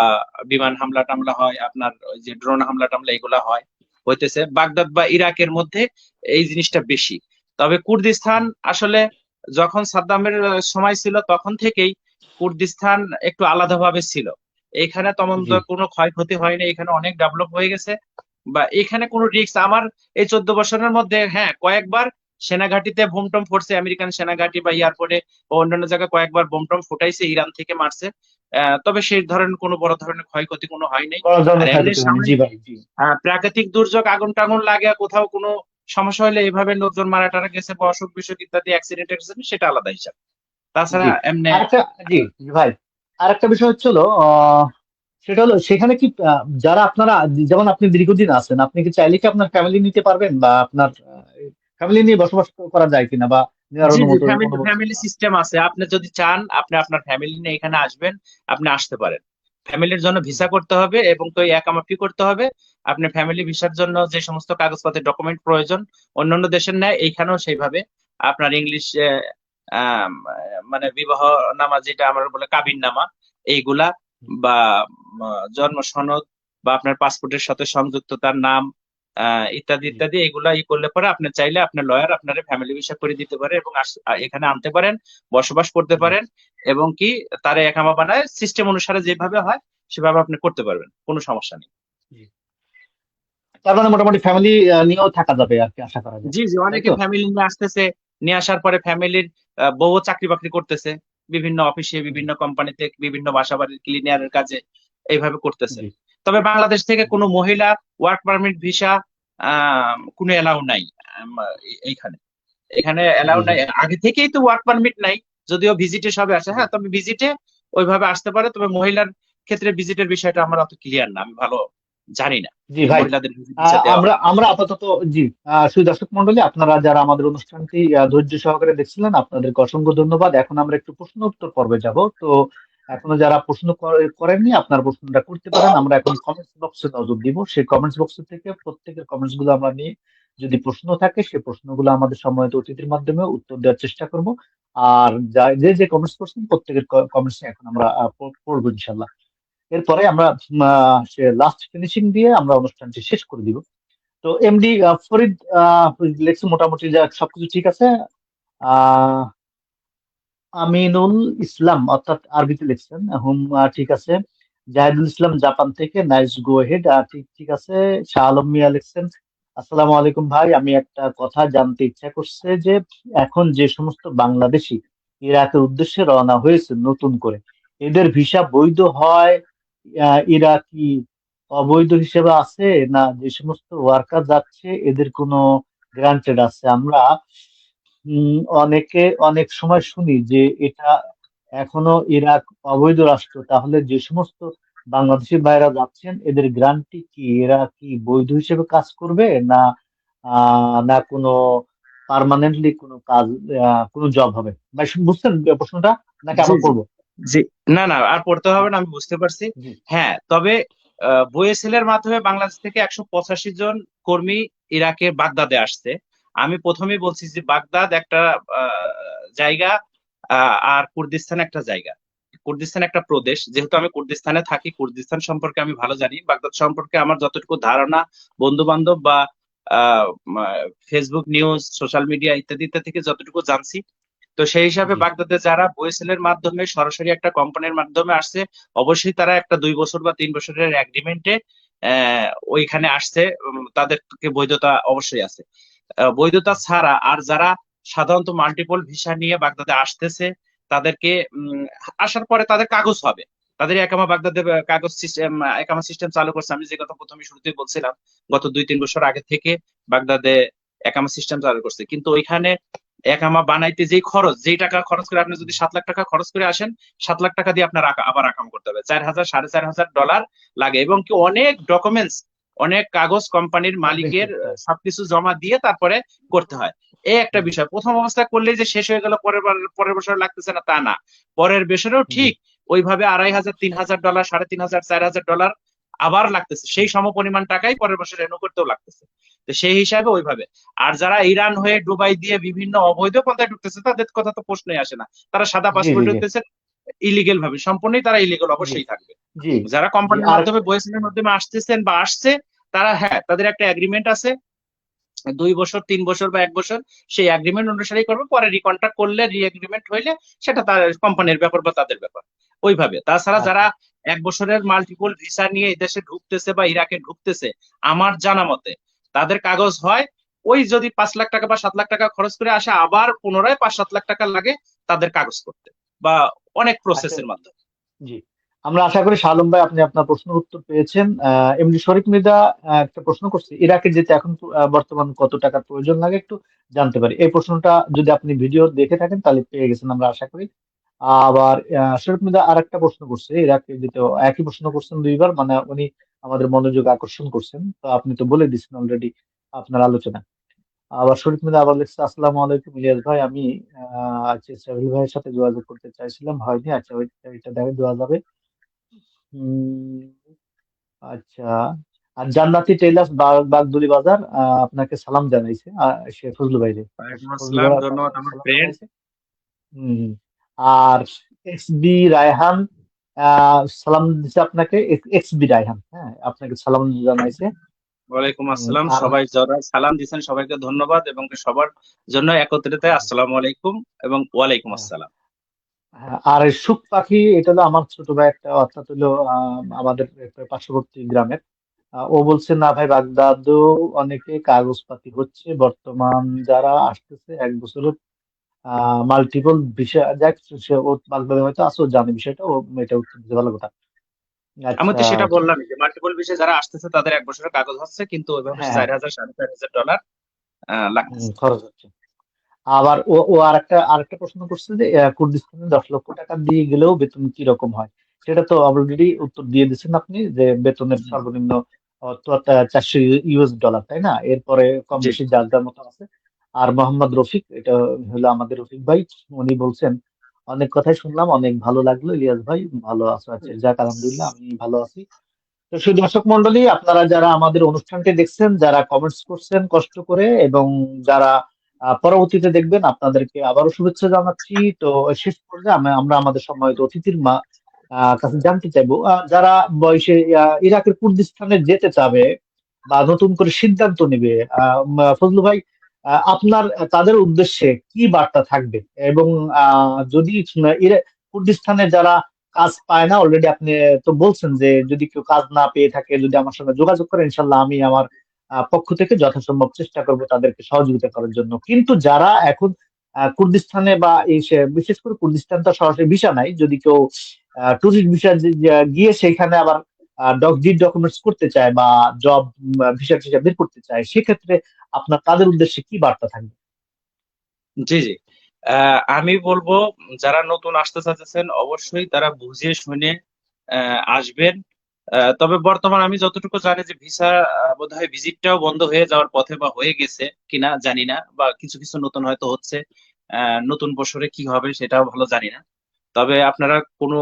বিমান হামলা টামলা হয়, আপনার ওই যে ড্রোন হামলা টামলা এগুলা হয়, হইতেছে বাগদাদ বা ইরাকের মধ্যে। এই জিনিসটা বেশি। তবে কুর্দিস্তান আসলে যখন সাদ্দামের সময় ছিল তখন থেকেই কুর্দিস্তান একটু আলাদাভাবে ছিল। এখানে তেমন জি তো কোনো ক্ষয়ক্ষতি হয়নি, এখানে অনেক ডেভেলপ হয়ে গেছে। বা এখানে কোনো রিস্ক আমার এই 14 বছরের মধ্যে, হ্যাঁ, কয়েকবার সেনাঘাটিতে বোম টোম ফুটছে, আমেরিকান সেনাঘাটি বা এয়ারপোর্টে বা অন্যান্য জায়গায় কয়েকবার বোম টোম ফুটাইছে, ইরান থেকে মারছে। তবে সেই ধরনের কোনো বড় ধরনের ক্ষয়ক্ষতি কোনো হয় নাই। বড় আর ধরনের এমনি ক্ষয়ক্ষতি হয়নি, জি সাময়িক ভাই জি প্রাকৃতিক দুর্যোগ, আগুন টাগুন লাগে, কোথাও কোনো সমস্যা হলে এভাবে লোকজন মারা টারা গেছে বা অসুখ বিসুখ ইত্যাদি অ্যাক্সিডেন্ট সেটা আলাদা হিসাব। তাছাড়া জি। এমনি আরেকটা, জি জি ভাই, আরেকটা বিষয় হচ্ছিল সেটা হলো সেখানে কি যারা আপনারা, যেমন আপনি দীর্ঘদিন আছেন, আপনি কি চাইলে কি আপনার ফ্যামিলি নিতে পারবেন, বা আপনার ফ্যামিলি নিয়ে বসবাস করা যায় কিনা, বা নেওয়ার জি, জি, অনুমতি ফ্যামিলি অনুমতি? ফ্যামিলি সিস্টেম আছে। আপনি যদি চান আপনি আপনার ফ্যামিলি নিয়ে এখানে আসবেন, আপনি আসতে পারেন। ফ্যামিলির জন্য ভিসা করতে হবে এবং তো একামা ফি করতে হবে। আপনি ফ্যামিলি ভিসার জন্য যে সমস্ত কাগজপত্র ডকুমেন্ট প্রয়োজন অন্যান্য দেশের ন্যায় এইখানেও সেইভাবে আপনার ইংলিশ, মানে বিবাহ নামা, যেটা আমরা বলে কাবিন নামা, এইগুলা, বা জন্ম সনদ, বা আপনার পাসপোর্টের সাথে সংযুক্ত তার নাম, ইত্যাদি জি ইত্যাদি, এগুলা করলে পরে আপনি চাইলে আপনার লয়ার আপনার ফ্যামিলি ভিসা করে দিতে পারে এবং এখানে আনতে পারেন, বসবাস করতে জি পারেন। এবং কি তারা একামা বানায় সিস্টেম অনুসারে যেভাবে হয় সেভাবে আপনি করতে পারবেন, কোনো সমস্যা নেই। জি। তার মানে মোটামুটি ফ্যামিলি নিয়েও থাকা যাবে আর কি, আশা করা যায়, জি, জি, তাই অনেকে তো? ফ্যামিলি নিয়ে আসতেছে, নিয়ে আসার পরে ফ্যামিলির বউ চাকরি বাকরি করতেছে বিভিন্ন অফিসে, জি বিভিন্ন কোম্পানিতে, বিভিন্ন বাসা বাড়ির ক্লিনিয়ারের কাজে, এইভাবে করতেছে। জি তবে বাংলাদেশ থেকে কোনো মহিলা ওয়ার্ক পারমিট, ভিসা কোনো এলাও নাই। আম, এইখানে এখানে জি এলাও জি নাই, আগে থেকেই তো ওয়ার্ক পারমিট নাই। যদিও ভিজিটে সবে আসে, জি হ্যাঁ, তবে ভিজিটে ওইভাবে আসতে পারে। তবে মহিলার ক্ষেত্রে ভিজিটের বিষয়টা আমার অত ক্লিয়ার না, আমি ভালো জানি না জি যে ভাই, মহিলাদের ভিসা দেওয়া আমরা হয়। আমরা আপাতত, জি সুধী দর্শক মন্ডলী, আপনারা যারা আমাদের অনুষ্ঠানটি ধৈর্য সহকারে দেখছিলেন, আপনাদেরকে অসংখ্য ধন্যবাদ। এখন আমরা একটু প্রশ্ন উত্তর পর্বে যাব। তো এখনো যারা প্রশ্ন করেননি, আপনার প্রশ্নটা করতে পারেন। আমরা এখন কমেন্টস বক্সে নজর দিব, সেই কমেন্টস বক্স থেকে প্রত্যেকের কমেন্টস গুলো আমরা নিয়ে, যদি প্রশ্ন থাকে সেই প্রশ্নগুলো আমাদের সম্মানিত অতিথির মাধ্যমে উত্তর দেওয়ার চেষ্টা করব। আর যে যে কমেন্টস করছেন প্রত্যেকের কমেন্টস এখন আমরা পড়বো ইনশাল্লাহ। এরপরে আমরা লাস্ট ফিনিশিং দিয়ে আমরা অনুষ্ঠানটি শেষ করে দিব। তো এমডি ফরিদ লেখছে মোটামুটি যা সবকিছু ঠিক আছে। আহ আমিনুল ইসলাম অর্থাৎ আরবিতে লিখছেন, হুম, ঠিক আছে। জাহিদুল ইসলাম জাপান থেকে, নাইস গো হেড, ঠিক ঠিক আছে। শাহ আলম মিয়া লিখছেন, আসসালামু আলাইকুম ভাই, আমি একটা কথা জানতে ইচ্ছা করছে যে এখন যে সমস্ত বাংলাদেশি ইরাকের উদ্দেশ্যে রওনা হয়েছে নতুন করে, এদের ভিসা বৈধ হয়? এরা কি অবৈধ হিসেবে আছে, না যে সমস্ত ওয়ার্কার যাচ্ছে এদের কোনো গ্রান্টেড আছে? আমরা অনেকে অনেক সময় শুনি যে এটা এখনো ইরাক অবৈধ রাষ্ট্র, তাহলে যে সমস্ত বাংলাদেশি ভাইরা যাচ্ছেন, এদের গ্যারান্টি কি? এরা কি বৈধ হিসেবে কাজ করবে, না না কোনো পার্মানেন্টলি কোনো কাজ, কোনো জব হবে? ভাই বুঝছেন প্রশ্নটা, নাকি জি আবার জি করবো? জি। না না, আর পড়তে হবে না, আমি বুঝতে পারছি। জি হ্যাঁ, তবে বইএসএল এর মাধ্যমে বাংলাদেশ থেকে 185 জন কর্মী ইরাকের বাগদাদে আসছে। আমি প্রথমেই বলছি যে বাগদাদ একটা জায়গা, আর কুর্দিস্তান একটা জায়গা। কুর্দিস্তান একটা প্রদেশ, যেহেতু আমি কুর্দিস্তানে থাকি, কুর্দিস্তান সম্পর্কে আমি ভালো জানি। বাগদাদ সম্পর্কে আমার যতটুকু ধারণা, বন্ধু বান্ধব বা ফেসবুক নিউজ, সোশ্যাল মিডিয়া ইত্যাদি ইত্যাদি থেকে যতটুকু জানছি, তো সেই হিসাবে জি বাগদাদে যারা বইসেল এর মাধ্যমে সরাসরি একটা কোম্পানির মাধ্যমে আসছে, অবশ্যই তারা একটা 2 বছর বা 3 বছরের এগ্রিমেন্টে ওইখানে আসছে। তাদেরকে বৈধতা অবশ্যই আছে। বৈধতা ছাড়া আর যারা সাধারণত মাল্টিপল ভিসা নিয়ে বাগদাদে আসতেছে, তাদেরকে আসার পরে তাদের কাগজ হবে। তাদের একামা বাগদাদে কাগজ সিস্টেম, একামা সিস্টেম চালু করছে। আমি যে কথা প্রথমে শুরুতেই বলছিলাম, গত 2-3 বছর আগে থেকে বাগদাদে একামা সিস্টেম চালু করছে। কিন্তু ওইখানে একামা বানাইতে যেই খরচ, যেই টাকা খরচ করে আপনি যদি 7 লাখ টাকা খরচ করে আসেন, 7 লাখ টাকা দিয়ে আপনার আবার আকাম করতে হবে। 4,000 $4,500 লাগে, এবং কি অনেক ডকুমেন্টস, অনেক কাগজ কোম্পানির সাবমিট মালিকের করতে হয়। সবকিছু জমা দিয়ে তারপরে করতে হয়। এই একটা জি বিষয়। প্রথম অবস্থায় করলেই যে শেষ হয়ে গেল, পরের বছর লাগতেছে না তা না। পরের বছরেও জি ঠিক ওইভাবে 2,500, $3,000, $3,500, $4,000 আবার লাগতেছে। সেই সমপরিমাণ টাকাই পরের বছর রেনু করতেও লাগতেছে। তো সেই হিসাবে ওইভাবে। আর যারা ইরান হয়ে দুবাই দিয়ে বিভিন্ন অবৈধ পন্থায় ঢুকতেছে, তাদের কথা তো প্রশ্নই আসে না। তারা সাদা জি পাসপোর্ট জি জি ঢুকতেছে, ইলিগেল ভাবে, সম্পূর্ণই তারা ইলিগেল জি অবশ্যই থাকবে। জি যারা জি কোম্পানির আর মাধ্যমে, বয়েসের মাধ্যমে আসতেছেন বা আসছে, তারা, হ্যাঁ, তাদের একটা এগ্রিমেন্ট আছে, 2 বছর, 3 বছর বা 1 বছর। সেই এগ্রিমেন্ট অনুসারেই করবে। পরে রিকন্ট্রাক্ট করলে, রি এগ্রিমেন্ট হইলে, সেটা তার কোম্পানির ব্যাপার বা তাদের ব্যাপার। ওইভাবে। তাছাড়া যারা আচ্ছা 1 বছরের মাল্টিপল ভিসা নিয়ে এই দেশে ঢুকতেছে বা ইরাকে ঢুকতেছে, আমার জানা মতে তাদের কাগজ হয়, ওই যদি 5 লাখ টাকা বা 7 লাখ টাকা খরচ করে আসে, আবার পুনরায় 5-7 লাখ টাকা লাগে তাদের কাগজ করতে, বা অনেক আচ্ছা প্রসেসের মাধ্যমে। জি, আমরা আশা করি শাহ আলম ভাই আপনি আপনার প্রশ্নের উত্তর পেয়েছেন। এমনি শরীফ মৃধা একটা প্রশ্ন করছে, ইরাকে যেতে এখন বর্তমান কত টাকার প্রয়োজন লাগে একটু জানতে পারি। এই প্রশ্নটা যদি আপনি ভিডিও দেখে থাকেন তাহলে পেয়ে গেছেন আমরা আশা করি। আবার শরীফ মৃধা আর একটা প্রশ্ন করছে, ইরাকে যেতে একই প্রশ্ন করছেন দুইবার, মানে উনি আমাদের মনোযোগ আকর্ষণ করছেন, তো আপনি তো বলে দিচ্ছেন অলরেডি আপনার আলোচনা। আবার শরীফ মিদা আবার লিখছে, আসসালামু আলাইকুম ইলিয়াস ভাই, আমি আচ্ছা সাবিল ভাইয়ের সাথে যোগাযোগ করতে চাইছিলাম, হয়নি। আচ্ছা এটা দেখে দেওয়া যাবে। উম, আচ্ছা, আর জান্নাতি টেইলার্স বাগদুলি বাজার আপনাকে সালাম জানাইছে, সে ফজলু ভাই রে, ওয়ালাইকুম ফজলু আসসালাম, ভাই ধন্যবাদ আপনাকে আমার সালাম ফ্রেন্ড। জানাইছে। হম আর এক্স বি রায়হান সালাম দিছে আপনাকে, এক্স বি রায়হান, হ্যাঁ আপনাকে সালাম জানাইছে। ওয়ালাইকুম আসসালাম। আর সবাই যারা সালাম দিচ্ছেন সবাইকে ধন্যবাদ, এবং সবার জন্য একত্রিত আসসালামু আলাইকুম এবং ওয়ালাইকুম হ্যাঁ, আসসালাম। হ্যাঁ, আর এই সুখ পাখি, এটা হলো আমার ছোট ভাই একটা, অর্থাৎ হলো আমাদের একটা পার্শ্ববর্তী গ্রামের। ও বলছে না ভাই, বাগদাদও অনেকে কাগজপাতি হচ্ছে বর্তমান, যারা আসতেছে 1 বছরের মাল্টিপল বিষয়, যাক সে ও বাগদাদে হয়তো আসো জানে বিষয়টা, ও এটা উত্তর দিতে ভালো কথা। আমি আচ্ছা তো সেটা বললাম যে মাল্টিপল বিষয়ে যারা আসতেছে তাদের 1 বছরের কাগজ হচ্ছে, কিন্তু ওইভাবে হ্যাঁ হ্যাঁ 4,000 $4,500 লাগতেছে। খরচ হচ্ছে। আবার ও ও আরেকটা প্রশ্ন করছে যে কুর্দিস্তানে 10 লক্ষ টাকা দিয়ে গেলেও বেতন কি রকম হয়? সেটা তো অলরেডি উত্তর দিয়ে দিচ্ছেন আপনি, যে বেতনের জি সর্বনিম্ন তো 400 ইউএস ডলার, তাই না? এরপরে কম জি বেশি যার যার মতো আছে। আর মোহাম্মদ রফিক, এটা হলো আমাদের রফিক ভাই, উনি বলছেন, অনেক কথাই শুনলাম, অনেক ভালো লাগলো ইলিয়াস ভাই, ভালো আছো? আচ্ছা যাক, আলহামদুলিল্লাহ আমি ভালো আছি। তো সেই দর্শক মন্ডলী, আপনারা যারা আমাদের অনুষ্ঠানটি দেখছেন, যারা কমেন্টস করছেন কষ্ট করে, এবং যারা পরবর্তীতে দেখবেন, আপনাদেরকে আবারও শুভেচ্ছা জানাচ্ছি। তো শেষ পর্যায়ে আমরা আমাদের সম্মানিত অতিথির কাছে জানতে চাইবো, যারা বয়সে ইরাকের কুর্দিস্তানে যেতে চাবে বা নতুন করে সিদ্ধান্ত নেবে, ফজলু ভাই, আপনার তাদের উদ্দেশ্যে কি বার্তা থাকবে? এবং যদি কুর্দিস্তানে যারা কাজ পায় না, অলরেডি আপনি তো বলছেন যে যদি কেউ কাজ না পেয়ে থাকে, যদি আমার সঙ্গে যোগাযোগ করে, ইনশাল্লাহ আমি আমার পক্ষ থেকে যথাসম্ভব চেষ্টা করব তাদেরকে সহযোগিতা করার জন্য। কিন্তু যারা এখন কুর্দিস্তানে বা বিশেষ করে কুর্দিস্তান তো সরাসরি ভিসা নাই, যদি কেউ টুরিস্ট ভিসা গিয়ে সেখানে আবার ডকুমেন্টস করতে চায় বা জব ভিসা টিসা বের করতে চায়, সেক্ষেত্রে আপনার তাদের উদ্দেশ্যে কি বার্তা থাকবে? জি জি। আমি বলবো, যারা নতুন আসতে চাচ্ছেন অবশ্যই তারা বুঝে শুনে আসবেন। তবে বর্তমান আমি যতটুকু জানি যে ভিসা বোধহয় ভিজিটটাও বন্ধ হয়ে যাওয়ার পথে বা হয়ে গেছে কিনা জানি না, বা কিছু কিছু নতুন হয়তো হচ্ছে। নতুন বছরে কি হবে সেটাও ভালো জানি না। তবে আপনারা কোনো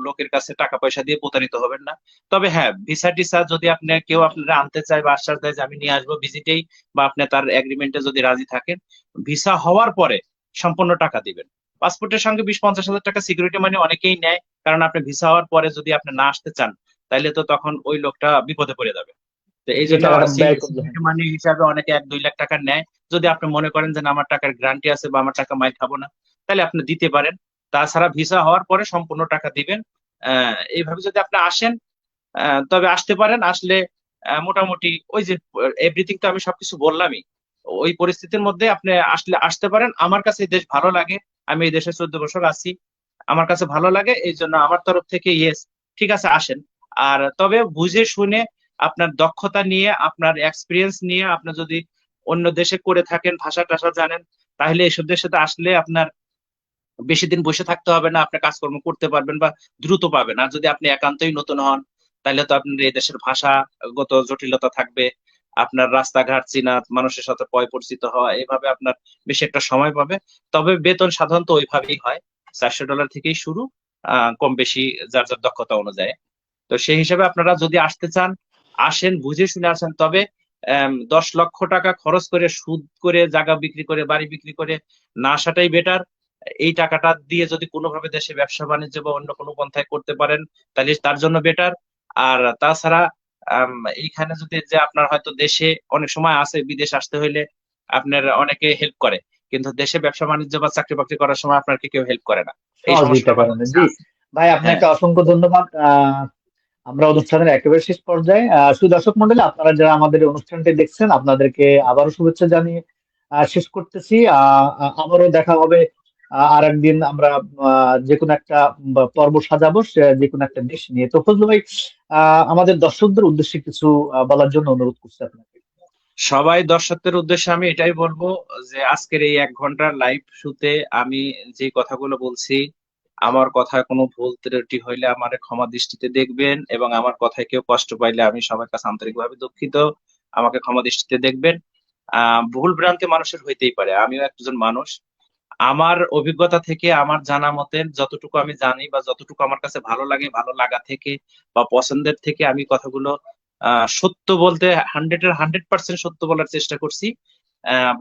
লোকের কাছে টাকা পয়সা দিয়ে প্রতারিত হবেন না। তবে হ্যাঁ, ভিসা টিসা যদি আপনি কেউ আপনারা আনতে চায় বা আশ্বাস দেয় যে আমি নিয়ে আসবো ভিজিটেই, বা আপনি তার এগ্রিমেন্টে যদি রাজি থাকেন, ভিসা হওয়ার পরে সম্পূর্ণ টাকা দিবেন। পাসপোর্টের সঙ্গে 20-50 হাজার টাকা সিকিউরিটি মানি অনেকেই নেয়, কারণ আপনি ভিসা হওয়ার পরে যদি আপনি না আসতে চান, তাইলে তো তখন ওই লোকটা বিপদে পড়ে যাবে। তো এই যে জন্য টাকাটা ব্যয় করতে হয়। সিকিউরিটি মানি হিসাবে অনেকে 1-2 লাখ টাকা নেয়। যদি আপনি মনে করেন যে না, আমার টাকার গ্যারান্টি আছে বা আমার টাকা মাই খাবো না, তাহলে আপনি দিতে পারেন। তাছাড়া ভিসা হওয়ার পরে সম্পূর্ণ টাকা দিবেন। এইভাবে যদি আপনি আসেন, তবে আসতে পারেন। আসলে মোটামুটি ওই যে এভরিথিং তো আমি সবকিছু বললামই। ওই পরিস্থিতির মধ্যে আপনি আসলে আসতে পারেন। আমার কাছে এই দেশ ভালো লাগে। আমি এই দেশে 14 বছর আছি। আমার কাছে ভালো লাগে, এই জন্য আমার তরফ থেকে ইয়েস, ঠিক আছে আসেন। আর তবে বুঝে শুনে, আপনার দক্ষতা নিয়ে, আপনার এক্সপিরিয়েন্স নিয়ে, আপনি যদি অন্য দেশে করে থাকেন, ভাষা টাষা জানেন, তাহলে এসব দেশে তো আসলে আপনার বেশি দিন বসে থাকতে হবে না, আপনি কাজকর্ম করতে পারবেন বা দ্রুত পাবেন। আর যদি আপনি একান্তই নতুন হন, তাহলে তো আপনার এই দেশের ভাষাগত জটিলতা থাকবে, আপনার রাস্তাঘাট চেনা, মানুষের সাথে পরিচিত হওয়া, এভাবে আপনার বেশি একটা সময় পাবে। তবে বেতন সাধারণত ওইভাবেই হয়, $400 থেকেই শুরু, কম বেশি যার যার দক্ষতা অনুযায়ী। তো সেই হিসাবে আপনারা যদি আসতে চান, আসেন, বুঝে শুনে আসেন। তবে 10 লক্ষ টাকা খরচ করে, সুদ করে, জায়গা বিক্রি করে, বাড়ি বিক্রি করে না আসাটাই বেটার। এই টাকাটা দিয়ে যদি কোনোভাবে দেশে ব্যবসা বাণিজ্য বা অন্য কোনো পন্থায় করতে পারেন, তাহলে তার জন্য বেটার। আর তাছাড়া আম, এইখানে যদি, যে আপনার হয়তো দেশে অনেক সময় আছে, বিদেশ আসতে হইলে আপনার অনেকে হেল্প করে, কিন্তু দেশে ব্যবসা বাণিজ্য বা চাকরি বাকরি করার সময় আপনাকে কেউ হেল্প করে না। এই সমস্যাটা সহযোগিতা আমাদের করেন, দেশে জি। আছে। ভাই হ্যাঁ, আপনাকে অসংখ্য ধন্যবাদ। আমরা অনুষ্ঠানের একেবারে শেষ পর্যায়ে, সুদর্শক মন্ডলী, আপনারা যারা আমাদের এই অনুষ্ঠানটি দেখছেন, আপনাদেরকে আবারও শুভেচ্ছা জানিয়ে শেষ করতেছি। আবারও দেখা হবে আর একদিন। আমরা যে কোনো একটা পর্ব সাজাবো, যে কোনো একটা দেশ নিয়ে। তো ফজলু ভাই, আমাদের দর্শকদের উদ্দেশ্যে কিছু বলার জন্য অনুরোধ করছি আপনাকে। সবাই দর্শকদের উদ্দেশ্যে আমি এটাই বলবো যে আজকের এই 1 ঘন্টার লাইভ শুতে আমি যে কথাগুলো বলছি, আমার কথায় কোনো ভুল ত্রুটি হইলে আমার ক্ষমা দৃষ্টিতে দেখবেন, এবং আমার কথায় কেউ কষ্ট পাইলে আমি সবার কাছে আন্তরিকভাবে দুঃখিত, আমাকে ক্ষমা দৃষ্টিতে দেখবেন। ভুল ভ্রান্তি মানুষের হইতেই পারে, আমিও একজন মানুষ। আমার অভিজ্ঞতা থেকে, আমার জানা মতে, যতটুকু আমি জানি বা যতটুকু আমার কাছে ভালো লাগে, ভালো লাগা থেকে বা পছন্দের থেকে, আমি কথাগুলো সত্য বলতে, 100-এর 100% সত্য বলার চেষ্টা করছি।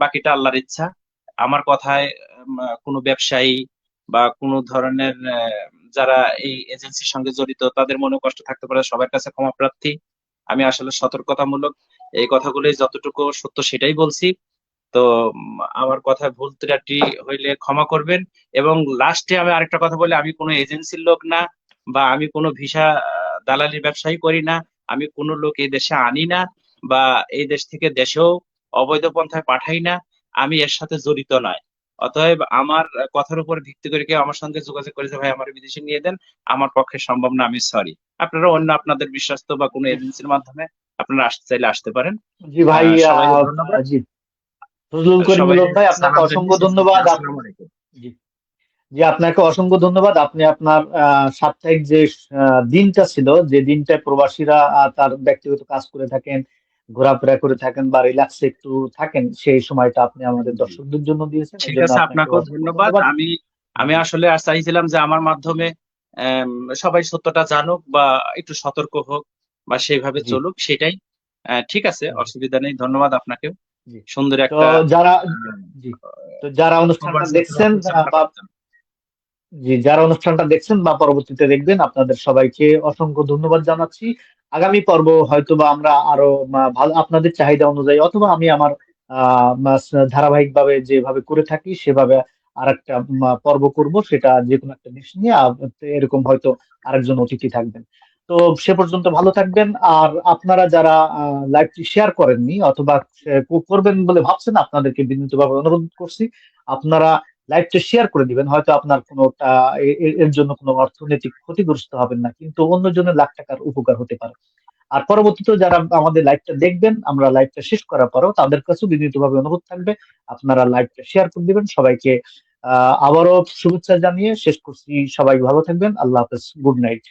বাকিটা আল্লাহর ইচ্ছা। আমার কথায় কোনো ব্যবসায়ী বা কোনো ধরনের যারা এই এজেন্সির সঙ্গে জড়িত, তাদের মনে কষ্ট থাকতে পারে, সবার কাছে ক্ষমা প্রার্থী। আমি আসলে সতর্কতামূলক এই কথাগুলোই, যতটুকু সত্য সেটাই বলছি। তো আমার কথায় ভুল ত্রুটি হইলে ক্ষমা করবেন। এবং লাস্টে আমি আরেকটা কথা বলি, আমি কোনো এজেন্সির লোক না, বা আমি কোনো ভিসা দালালি ব্যবসায়ী করি না, আমি কোনো লোক এই দেশে আনি না, বা এই দেশ থেকে দেশেও অবৈধ পন্থায় পাঠাই না, আমি এর সাথে জড়িত নয়। অতএব আমার কথার উপর ভিত্তি করে কেউ আমার সঙ্গে যোগাযোগ করে যে ভাই আমার বিদেশে নিয়ে দেন, আমার পক্ষে সম্ভব না, আমি সরি। আপনারা অন্য আপনাদের বিশ্বস্ত বা কোনো এজেন্সির মাধ্যমে আপনারা আসতে চাইলে আসতে পারেন। জি ভাই, সবাইকে ধন্যবাদ। জি, ফজলুল করিম সবাই মিলন ভাই, আপনাকে সালাম অসংখ্য জানিয়ে শেষ করছি। ধন্যবাদ। আসসালামু আলাইকুম। জি, জি, আপনাকে অসংখ্য ধন্যবাদ। আপনি আপনার সাপ্তাহিক যে দিনটা ছিল, যে দিনটায় প্রবাসীরা তার ব্যক্তিগত কাজ করে থাকেন, ঘোরাফেরা করে থাকেন বা রিল্যাক্সে একটু থাকেন, সেই সময়টা আপনি আমাদের জি, দর্শকদের জন্য দিয়েছেন। এই ঠিক জন্য আছে, আপনাকে আপনাকেও অসংখ্য ধন্যবাদ। ধন্যবাদ। আমি আমি জি, আসলে আর চাইছিলাম যে আমার মাধ্যমে আম, সবাই সত্যটা জানুক বা একটু সতর্ক হোক বা সেইভাবে জি, চলুক, সেটাই। ঠিক আছে, জি, অসুবিধা নেই। ধন্যবাদ আপনাকেও। জি। সুন্দর তো একটা যারা, আম, জি, তো যারা অনুষ্ঠানটা প্রবাস যাত্রা দেখছেন পরিচালনা বা, করছেন। জি, যারা অনুষ্ঠানটা দেখছেন বা পরবর্তীতে দেখবেন, আপনাদের সবাইকে অসংখ্য ধন্যবাদ জানাচ্ছি। আগামী পর্ব হয়তোবা আমরা আরো ভালো আপনাদের চাহিদা অনুযায়ী, অথবা আমি আমার ধারাবাহিকভাবে যেভাবে করে থাকি সেভাবে আরেকটা পর্ব করব, সেটা যে কোনো একটা জিনিস নিয়ে। এরকম হয়তো আরেকজন অতিথি থাকবেন। তো সে পর্যন্ত ভালো থাকবেন। আর আপনারা যারা লাইভটি শেয়ার করেননি অথবা করবেন বলে ভাবছেন, আপনাদেরকে বিনীতভাবে অনুরোধ করছি, আপনারা লাইভটা শেয়ার করে দিবেন। হয়তো আপনার কোনো এর জন্য কোনো অর্থনৈতিক ক্ষতিগ্রস্ত হবেন না, কিন্তু অন্যজনের লাখ টাকার উপকার হতে পারে। আর পরবর্তীতে যারা আমাদের লাইভটা দেখবেন, আমরা লাইভটা শেষ করার পরেও তাদের কাছেও বিনীতভাবে অনুরোধ থাকবে, আপনারা লাইভটা শেয়ার করে দিবেন। সবাইকে আবারও শুভেচ্ছা জানিয়ে শেষ করছি। সবাই ভালো থাকবেন। আল্লাহ হাফেজ, গুড নাইট।